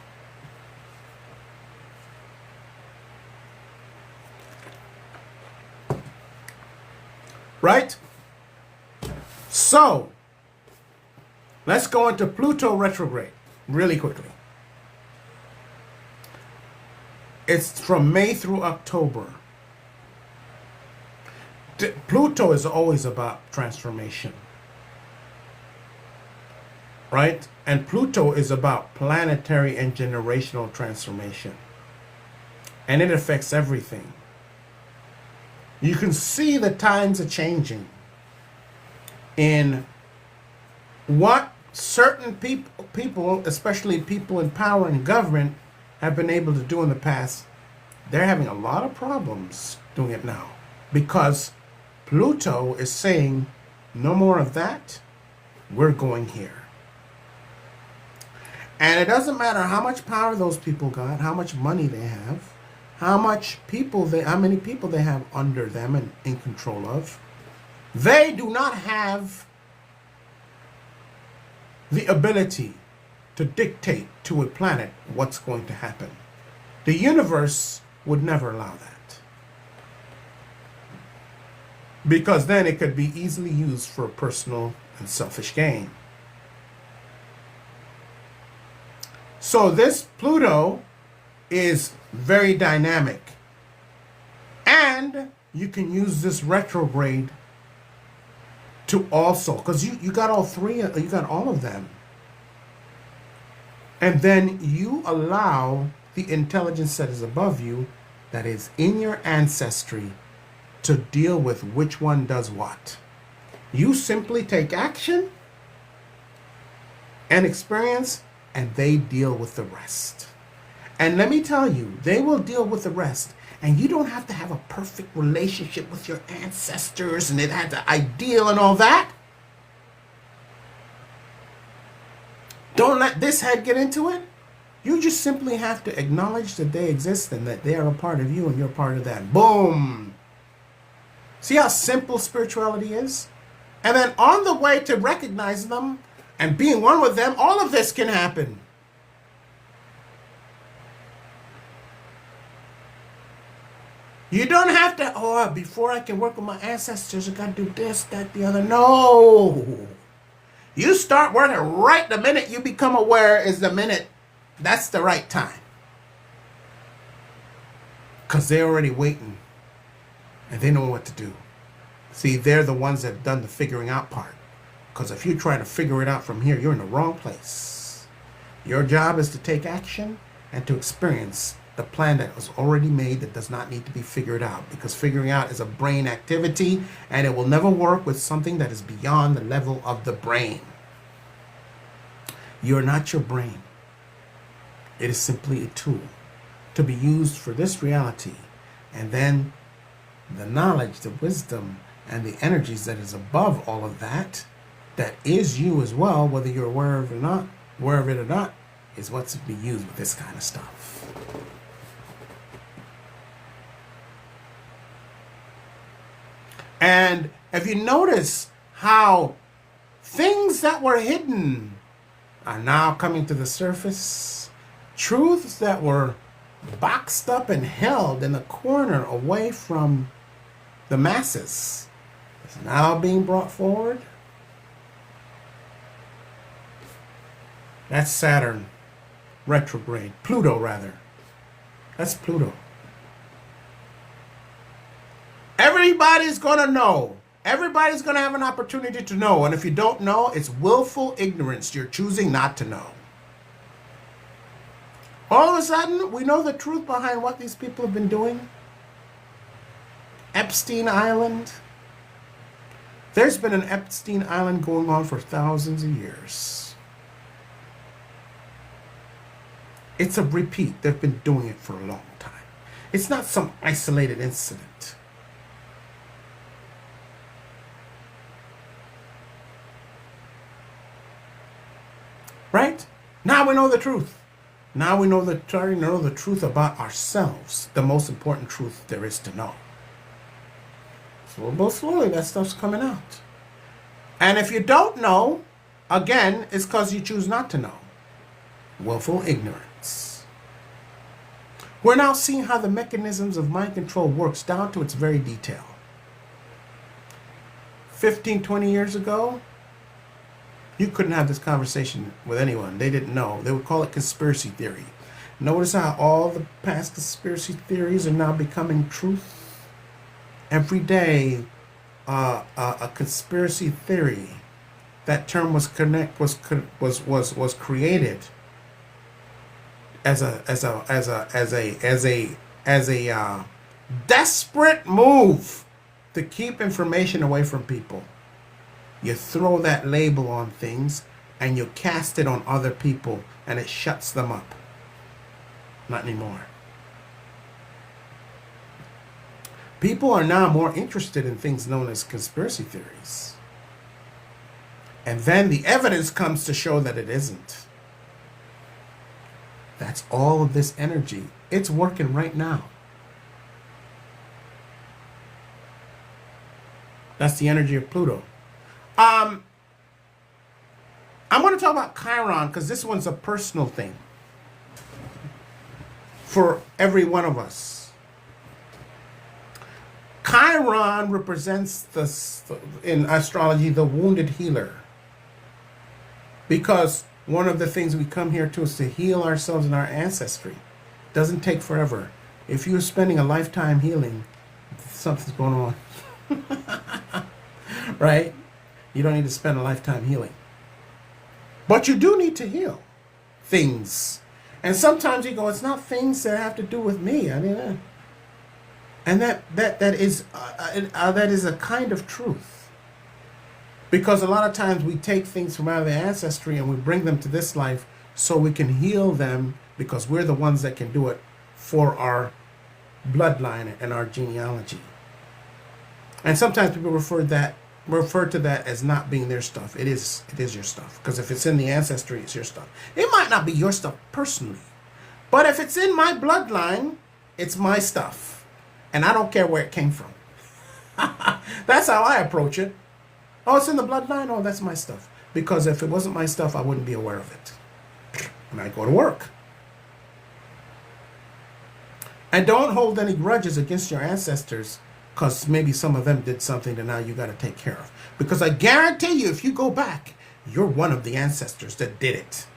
S1: Right? So, let's go into Pluto retrograde really quickly. It's from May through October. Pluto is always about transformation. Right? And Pluto is about planetary and generational transformation. And it affects everything. You can see the times are changing in what certain people, especially people in power and government, have been able to do in the past. They're having a lot of problems doing it now because Pluto is saying, no more of that, we're going here. And it doesn't matter how much power those people got, how much money they have, how many people they have under them and in control of. They do not have the ability to dictate to a planet what's going to happen. The universe would never allow that. Because then it could be easily used for personal and selfish gain. So this Pluto is very dynamic. And you can use this retrograde to also, because you got all three, you got all of them. And then you allow the intelligence that is above you, that is in your ancestry, to deal with which one does what. You simply take action and experience, and they deal with the rest. And let me tell you, they will deal with the rest. And you don't have to have a perfect relationship with your ancestors and it had the ideal and all that. Don't let this head get into it. You just simply have to acknowledge that they exist and that they are a part of you and you're part of that. Boom. See how simple spirituality is? And then on the way to recognizing them and being one with them, all of this can happen. You don't have to, oh, before I can work with my ancestors, I got to do this, that, the other. No. You start working right the minute you become aware is the minute that's the right time. Because they're already waiting and they know what to do. See, they're the ones that have done the figuring out part. Because if you try to figure it out from here, you're in the wrong place. Your job is to take action and to experience the plan that was already made that does not need to be figured out. Because figuring out is a brain activity and it will never work with something that is beyond the level of the brain. You're not your brain. It is simply a tool to be used for this reality. And then the knowledge, the wisdom, and the energies that is above all of that, that is you as well, whether you're aware of it or not, is what's to be used with this kind of stuff. And if you notice how things that were hidden are now coming to the surface, truths that were boxed up and held in a corner away from the masses is now being brought forward. That's Saturn retrograde. Pluto, rather. That's Pluto. Everybody's going to know. Everybody's going to have an opportunity to know. And if you don't know, it's willful ignorance. You're choosing not to know. All of a sudden, we know the truth behind what these people have been doing. Epstein Island. There's been an Epstein Island going on for thousands of years. It's a repeat. They've been doing it for a long time. It's not some isolated incident. Right? Now we know the truth. Now we know the truth about ourselves. The most important truth there is to know. So slowly that stuff's coming out. And if you don't know, again, it's because you choose not to know. Willful ignorance. We're now seeing how the mechanisms of mind control works down to its very detail. 15, 20 years ago, you couldn't have this conversation with anyone. They didn't know. They would call it conspiracy theory. Notice how all the past conspiracy theories are now becoming truth. Every day, a conspiracy theory. That term was created as a desperate move to keep information away from people. You throw that label on things and you cast it on other people and it shuts them up. Not anymore. People are now more interested in things known as conspiracy theories. And then the evidence comes to show that it isn't. That's all of this energy. It's working right now. That's the energy of Pluto. I'm going to talk about Chiron because this one's a personal thing for every one of us. Chiron represents in astrology the wounded healer, because one of the things we come here to is to heal ourselves and our ancestry. It doesn't take forever. If you're spending a lifetime healing, something's going on. Right? You don't need to spend a lifetime healing. But you do need to heal things. And sometimes you go, it's not things that have to do with me. I mean, and that is a kind of truth. Because a lot of times we take things from out of the ancestry and we bring them to this life so we can heal them, because we're the ones that can do it for our bloodline and our genealogy. And sometimes people refer to that as not being their stuff. It is your stuff. Because if it's in the ancestry, it's your stuff. It might not be your stuff personally. But if it's in my bloodline, it's my stuff. And I don't care where it came from. That's how I approach it. Oh, it's in the bloodline? Oh, that's my stuff. Because if it wasn't my stuff, I wouldn't be aware of it. And I go to work. And don't hold any grudges against your ancestors because maybe some of them did something that now you got to take care of. Because I guarantee you, if you go back, you're one of the ancestors that did it.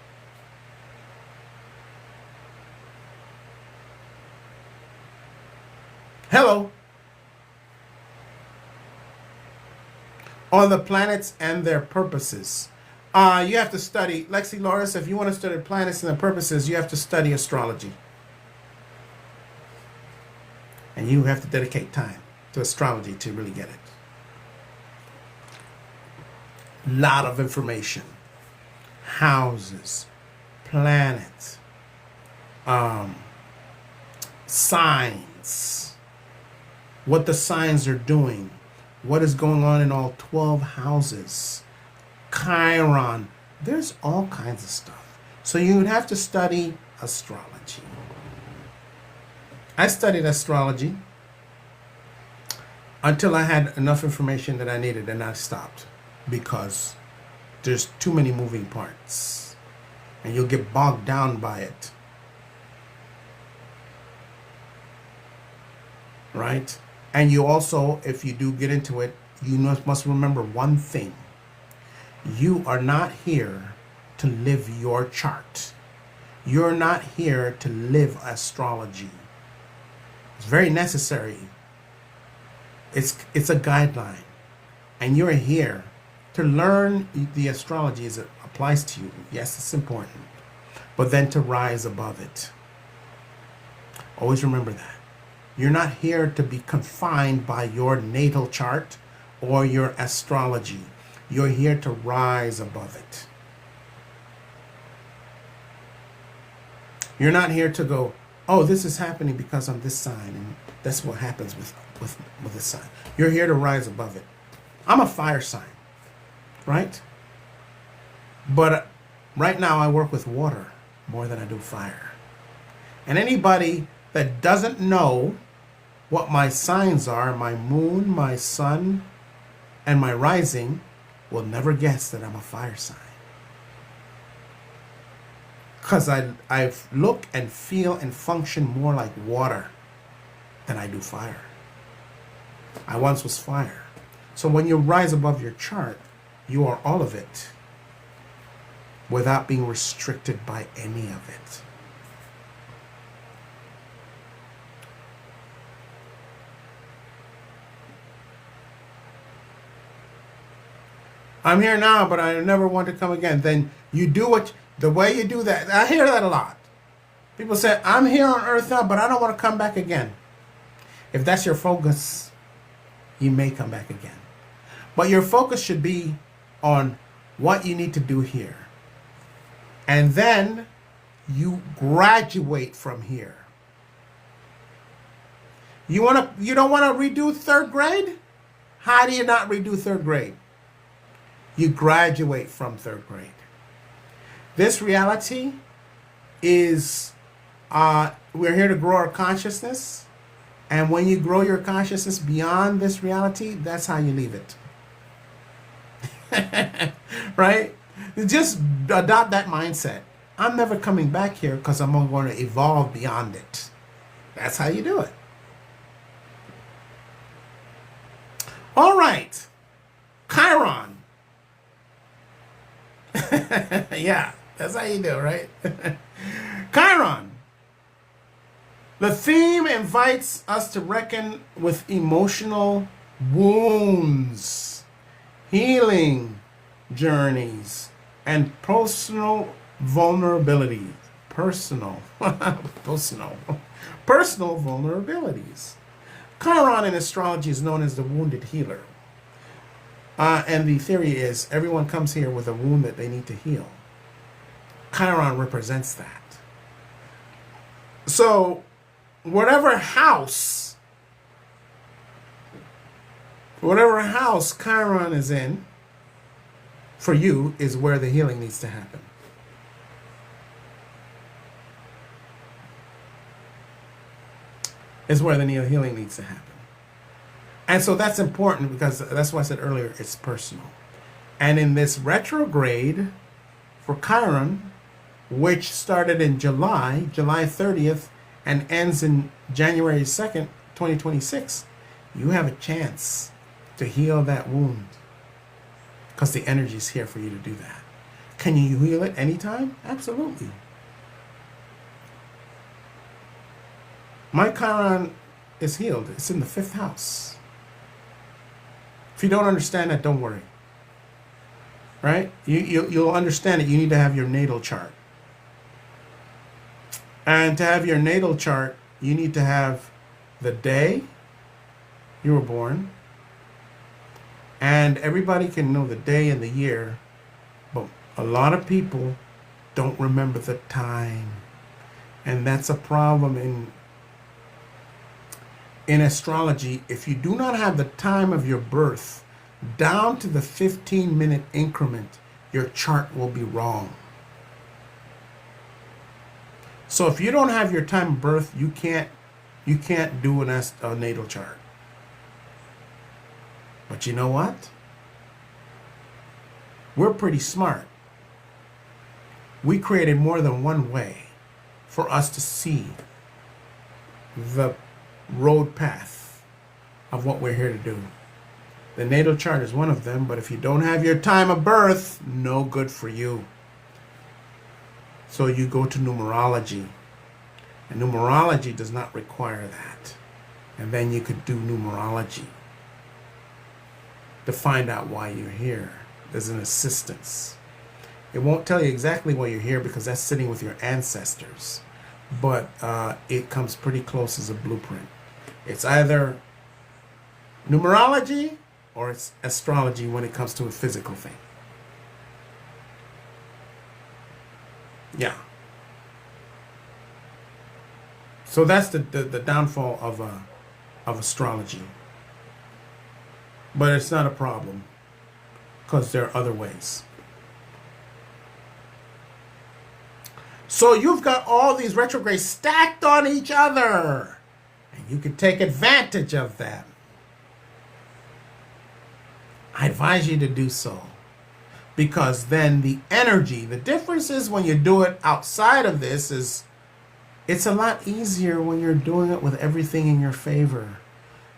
S1: Hello. On the planets and their purposes. You have to study, Lexi Loris, if you want to study planets and their purposes, you have to study astrology. And you have to dedicate time to astrology to really get it. Lot of information. Houses, planets, signs, what the signs are doing, what is going on in all 12 houses, Chiron. There's all kinds of stuff. So you would have to study astrology. I studied astrology until I had enough information that I needed, and I stopped because there's too many moving parts and you'll get bogged down by it. Right? And you also, if you do get into it, you must remember one thing. You are not here to live your chart. You're not here to live astrology. It's very necessary. It's a guideline. And you're here to learn the astrology as it applies to you. Yes, it's important. But then to rise above it. Always remember that. You're not here to be confined by your natal chart or your astrology. You're here to rise above it. You're not here to go, oh, this is happening because I'm this sign, and that's what happens with this sign. You're here to rise above it. I'm a fire sign, right? But right now I work with water more than I do fire. And anybody that doesn't know what my signs are, my moon, my sun, and my rising, will never guess that I'm a fire sign. Because I look and feel and function more like water than I do fire. I once was fire. So when you rise above your chart, you are all of it without being restricted by any of it. I'm here now, but I never want to come again. Then you do the way you do that. I hear that a lot. People say, I'm here on earth now, but I don't want to come back again. If that's your focus, you may come back again. But your focus should be on what you need to do here. And then you graduate from here. You don't want to redo third grade? How do you not redo third grade? You graduate from third grade. This reality is, we're here to grow our consciousness. And when you grow your consciousness beyond this reality, that's how you leave it. Right? Just adopt that mindset. I'm never coming back here because I'm going to evolve beyond it. That's how you do it. All right. Chiron. Yeah, that's how you do it, right? Chiron. The theme invites us to reckon with emotional wounds, healing journeys, and personal vulnerabilities. Personal vulnerabilities. Chiron in astrology is known as the wounded healer. And the theory is everyone comes here with a wound that they need to heal. Chiron represents that. So, whatever house Chiron is in, for you, is where the healing needs to happen. Is where the healing needs to happen. And so that's important because that's why I said earlier, it's personal. And in this retrograde for Chiron, which started in July 30th, and ends in January 2nd, 2026, you have a chance to heal that wound because the energy is here for you to do that. Can you heal it anytime? Absolutely. My Chiron is healed. It's in the 5th house. If you don't understand that, don't worry. Right? You'll understand it. You need to have your natal chart. And to have your natal chart, you need to have the day you were born. And everybody can know the day and the year, but a lot of people don't remember the time. And that's a problem in astrology. If you do not have the time of your birth down to the 15-minute increment, your chart will be wrong. So if you don't have your time of birth, you can't do a natal chart. But you know what? We're pretty smart. We created more than one way for us to see the road path of what we're here to do. The natal chart is one of them, but if you don't have your time of birth, no good for you. So you go to numerology. And numerology does not require that. And then you could do numerology to find out why you're here. There's an assistance. It won't tell you exactly why you're here because that's sitting with your ancestors. But it comes pretty close as a blueprint. It's either numerology or it's astrology when it comes to a physical thing. Yeah. So that's the downfall of astrology. But it's not a problem because there are other ways. So you've got all these retrogrades stacked on each other. And you can take advantage of them. I advise you to do so. Because then the energy, the difference is when you do it outside of this is it's a lot easier when you're doing it with everything in your favor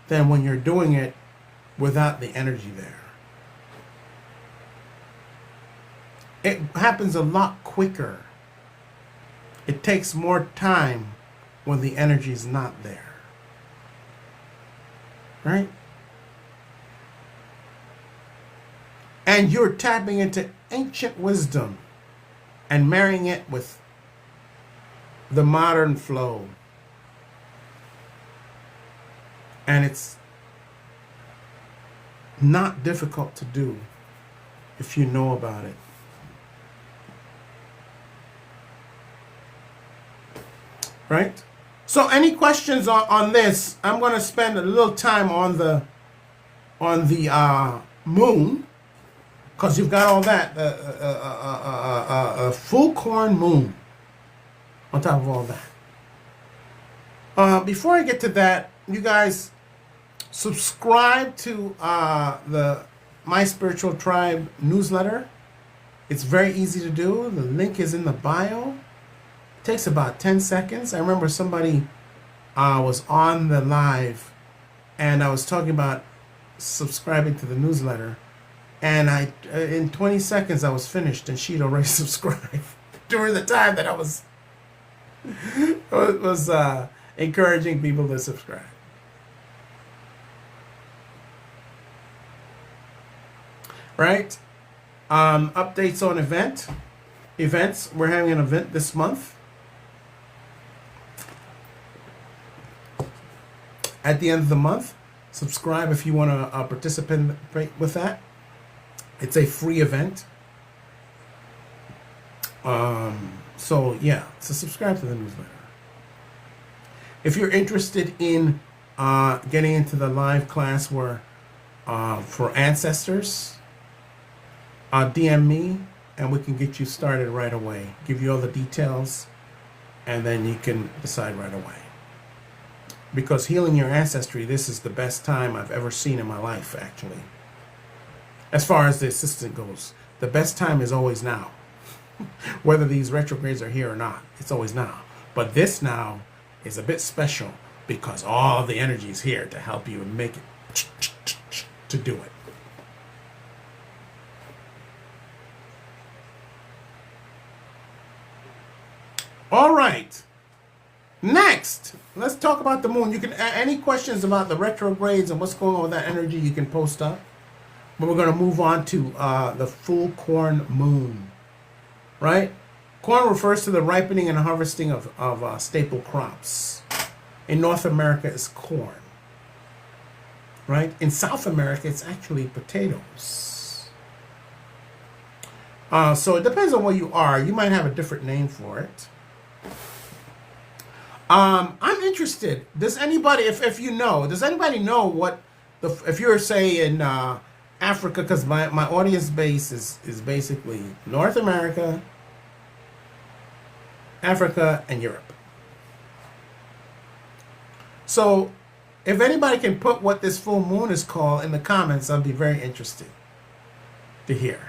S1: than when you're doing it without the energy there. It happens a lot quicker. It takes more time when the energy is not there. Right? And you're tapping into ancient wisdom and marrying it with the modern flow. And it's not difficult to do if you know about it. Right? So any questions on this? I'm going to spend a little time on the moon, because you've got all that, a full corn moon on top of all that. Before I get to that, you guys subscribe to the My Spiritual Tribe newsletter. It's very easy to do. The link is in the bio. It takes about 10 seconds. I remember somebody was on the live and I was talking about subscribing to the newsletter, and in 20 seconds I was finished and she'd already subscribed during the time that I was encouraging people to subscribe. Right? Updates on events. We're having an event this month. At the end of the month, subscribe if you want to participate with that. It's a free event. So subscribe to the newsletter. If you're interested in getting into the live class where for ancestors, DM me and we can get you started right away. Give you all the details and then you can decide right away. Because healing your ancestry, this is the best time I've ever seen in my life, actually. As far as the assistant goes, the best time is always now. Whether these retrogrades are here or not, it's always now. But this now is a bit special because all the energy is here to help you and make it to do it. All right. Next, let's talk about the moon. You can any questions about the retrogrades and what's going on with that energy, you can post up. But we're going to move on to the full corn moon. Right? Corn refers to the ripening and harvesting of staple crops. In North America, it's corn. Right? In South America, it's actually potatoes. So it depends on where you are. You might have a different name for it. I'm interested. Does anybody, if you know, does anybody know what if you're say in Africa? Because my audience base is basically North America, Africa, and Europe. So, if anybody can put what this full moon is called in the comments, I'd be very interested to hear.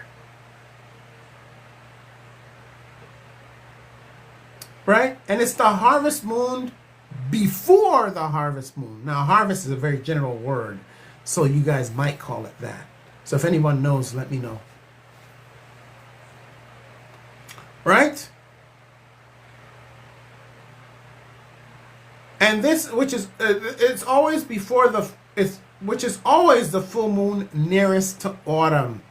S1: Right? And it's the harvest moon before the harvest moon. Now, harvest is a very general word, so you guys might call it that. So if anyone knows, let me know. Right? And this, which is, it's always before which is always the full moon nearest to autumn,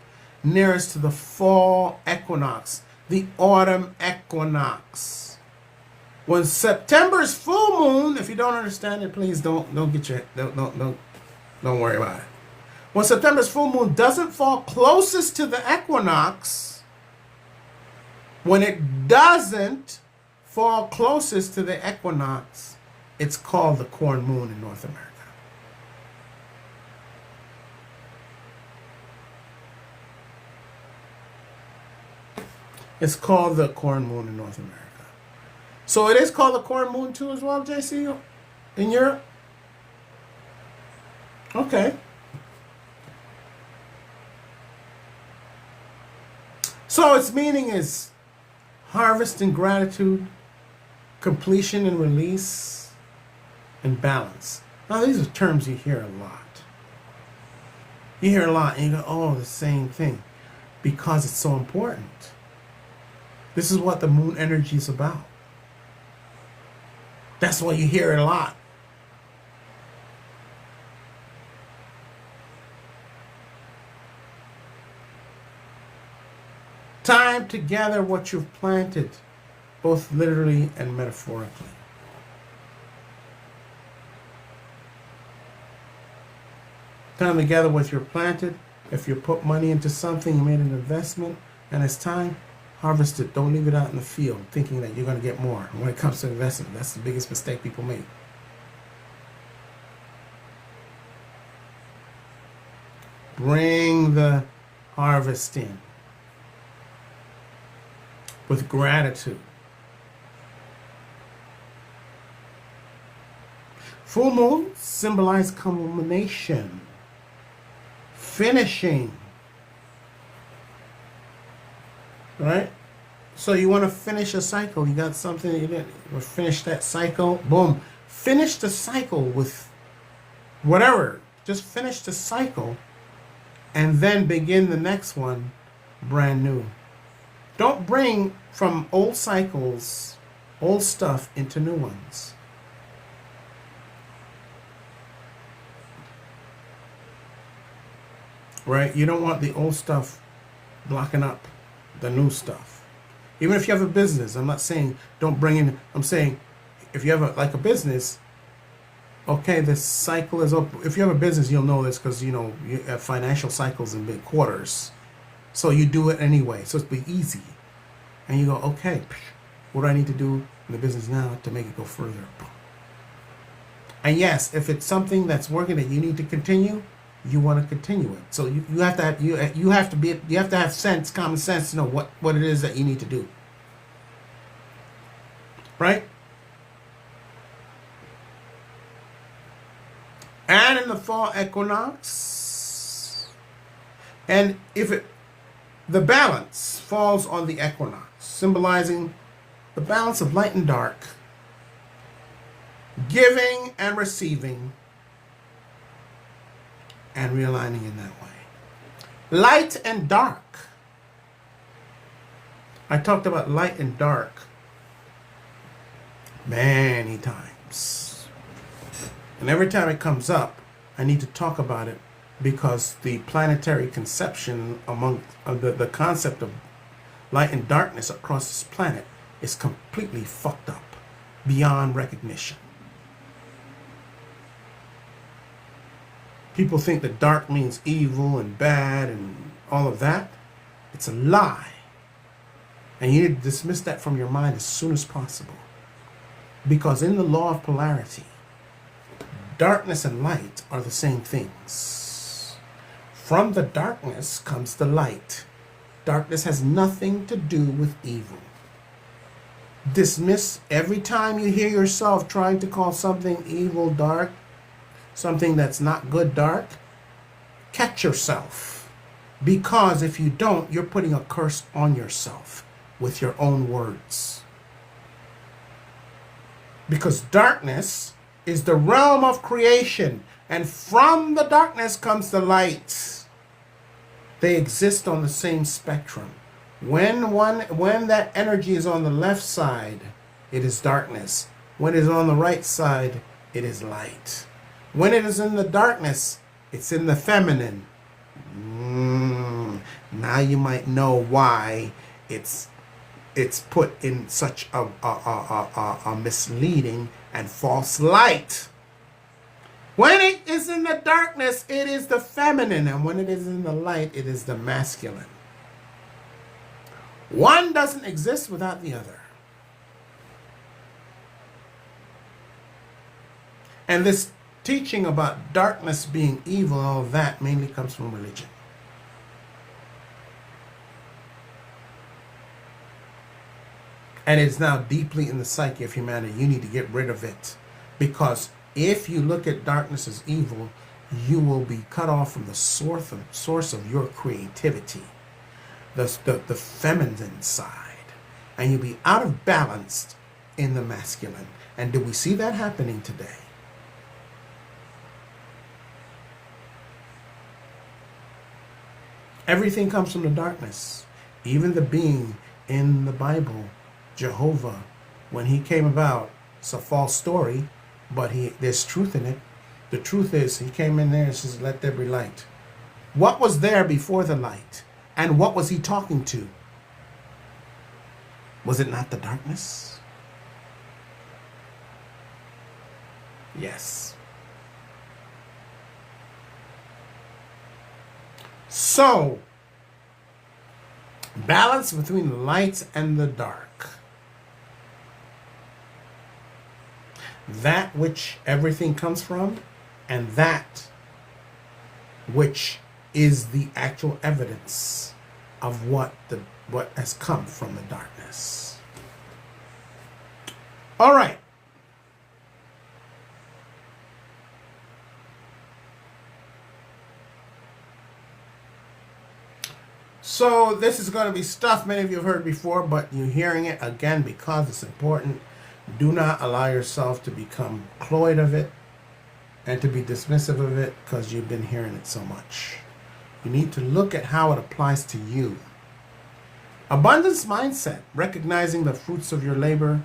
S1: nearest to the fall equinox, the autumn equinox. When September's full moon, if you don't understand it, please don't worry about it. When September's full moon doesn't fall closest to the equinox, when it doesn't fall closest to the equinox, it's called the corn moon in North America. It's called the corn moon in North America. So it is called the corn moon too as well, JC, in Europe? Okay. So its meaning is harvest and gratitude, completion and release, and balance. Now these are terms you hear a lot. You hear a lot and you go, oh, the same thing. Because it's so important. This is what the moon energy is about. That's why you hear it a lot. Time to gather what you've planted, both literally and metaphorically. Time to gather what you've planted. If you put money into something, you made an investment, and it's time, harvest it. Don't leave it out in the field thinking that you're going to get more. When it comes to investment, that's the biggest mistake people make. Bring the harvest in with gratitude. Full moon symbolize culmination, finishing. Right? So you want to finish a cycle. You got something you didn't finish that cycle. Boom. Finish the cycle with whatever. Just finish the cycle and then begin the next one brand new. Don't bring from old cycles, old stuff into new ones. Right? You don't want the old stuff blocking up the new stuff. Even if you have a business, I'm not saying don't bring in, I'm saying if you have a business, okay, this cycle is up. If you have a business, you'll know this because you have financial cycles in big quarters. So you do it anyway. So it's be easy. And you go, okay, what do I need to do in the business now to make it go further? And yes, if it's something that's working that you need to continue, you want to continue it. So you have to have you have to have sense, common sense to know what it is that you need to do. Right? And in the fall equinox, and the balance falls on the equinox, symbolizing the balance of light and dark, giving and receiving, and realigning in that way. Light and dark. I talked about light and dark many times. And every time it comes up, I need to talk about it because the planetary conception among the concept of light and darkness across this planet is completely fucked up beyond recognition. People think that dark means evil and bad and all of that. It's a lie. And you need to dismiss that from your mind as soon as possible. Because in the law of polarity, darkness and light are the same things. From the darkness comes the light. Darkness has nothing to do with evil. Dismiss every time you hear yourself trying to call something evil dark, something that's not good dark. Catch yourself. Because if you don't, you're putting a curse on yourself with your own words. Because darkness is the realm of creation, and from the darkness comes the light. They exist on the same spectrum. When that energy is on the left side, it is darkness. When it is on the right side, it is light. When it is in the darkness, it's in the feminine. Now you might know why it's put in such a misleading and false light. When it is in the darkness, it is the feminine, and when it is in the light, it is the masculine. One doesn't exist without the other. And this teaching about darkness being evil, all of that mainly comes from religion. And it's now deeply in the psyche of humanity. You need to get rid of it. Because if you look at darkness as evil, you will be cut off from the source of your creativity, the feminine side. And you'll be out of balance in the masculine. And do we see that happening today? Everything comes from the darkness. Even the being in the Bible, Jehovah, when he came about, it's a false story, but there's truth in it. The truth is, he came in there and says, let there be light. What was there before the light? And what was he talking to? Was it not the darkness? Yes. So, balance between the light and the dark. That which everything comes from, and that which is the actual evidence of what has come from the darkness. All right. So this is going to be stuff many of you have heard before, but you're hearing it again because it's important. Do not allow yourself to become cloyed of it and to be dismissive of it because you've been hearing it so much. You need to look at how it applies to you. Abundance mindset, recognizing the fruits of your labor,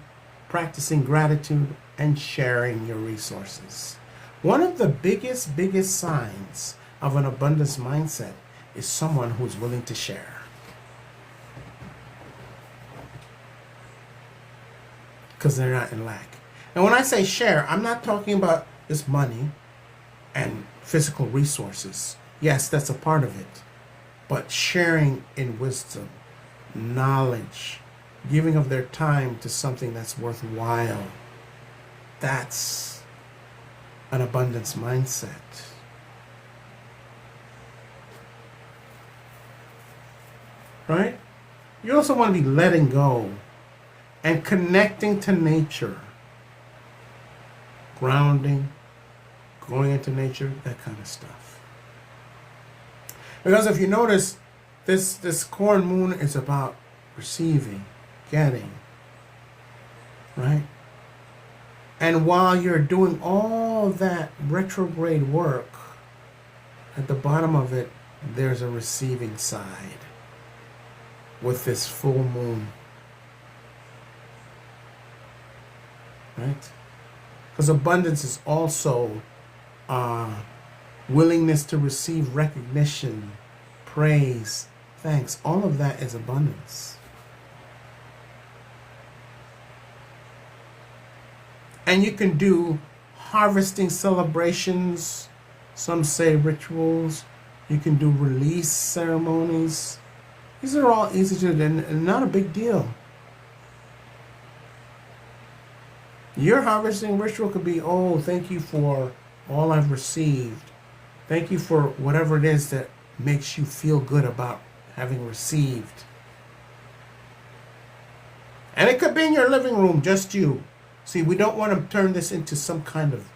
S1: practicing gratitude, and sharing your resources. One of the biggest signs of an abundance mindset is someone who's willing to share. Because they're not in lack. And when I say share, I'm not talking about just money and physical resources. Yes, that's a part of it. But sharing in wisdom, knowledge, giving of their time to something that's worthwhile. That's an abundance mindset. Right? You also want to be letting go and connecting to nature. Grounding, going into nature, that kind of stuff. Because if you notice, this corn moon is about receiving, getting, right? And while you're doing all that retrograde work, at the bottom of it, there's a receiving side with this full moon. Right? Because abundance is also willingness to receive recognition, praise, thanks. All of that is abundance. And you can do harvesting celebrations, some say rituals. You can do release ceremonies. These are all easy to do and not a big deal. Your harvesting ritual could be, oh, thank you for all I've received. Thank you for whatever it is that makes you feel good about having received. And it could be in your living room, just you. See, we don't want to turn this into some kind of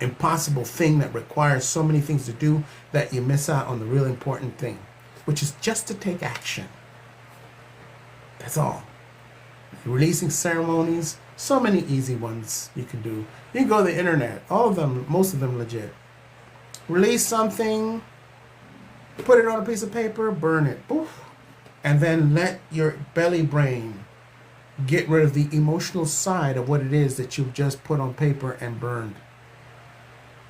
S1: impossible thing that requires so many things to do that you miss out on the real important thing, which is just to take action. That's all. Releasing ceremonies, so many easy ones you can do. You can go to the internet, all of them, most of them legit. Release something, put it on a piece of paper, burn it, poof, and then let your belly brain get rid of the emotional side of what it is that you've just put on paper and burned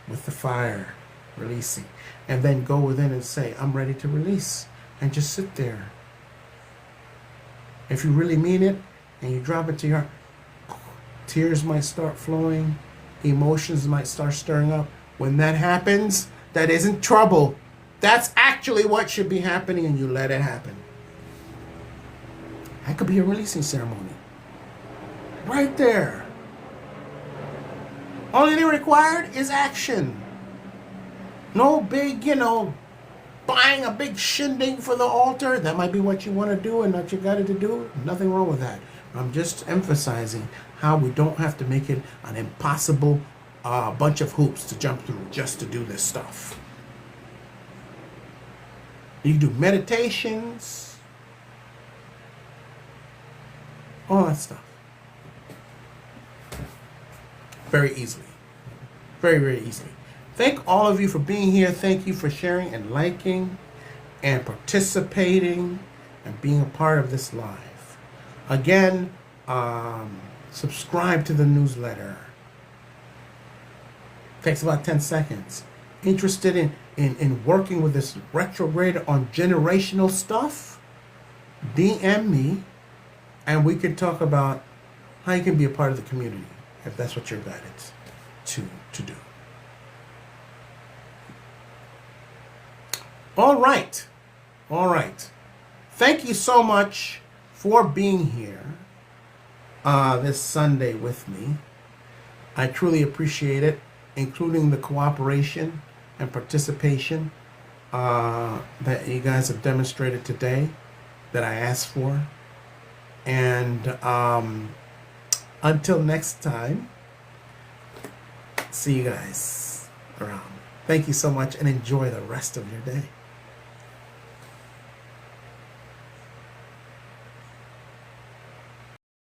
S1: with the fire, releasing. And then go within and say, I'm ready to release. And just sit there. If you really mean it and you drop it to your heart, tears might start flowing, emotions might start stirring up. When that happens, that isn't trouble. That's actually what should be happening, and you let it happen. That could be a releasing ceremony. Right there. Only thing required is action. No big, buying a big shindig for the altar. That might be what you want to do and what you got to do. Nothing wrong with that. I'm just emphasizing how we don't have to make it an impossible bunch of hoops to jump through just to do this stuff. You can do meditations, all that stuff. Very easily. Very, very easily. Thank all of you for being here. Thank you for sharing and liking and participating and being a part of this live. Again, subscribe to the newsletter. Takes about 10 seconds. Interested in working with this retrograde on generational stuff? DM me and we could talk about how you can be a part of the community if that's what you're guided to do. All right. Thank you so much for being here this Sunday with me. I truly appreciate it, including the cooperation and participation that you guys have demonstrated today that I asked for. And until next time, see you guys around. Thank you so much and enjoy the rest of your day.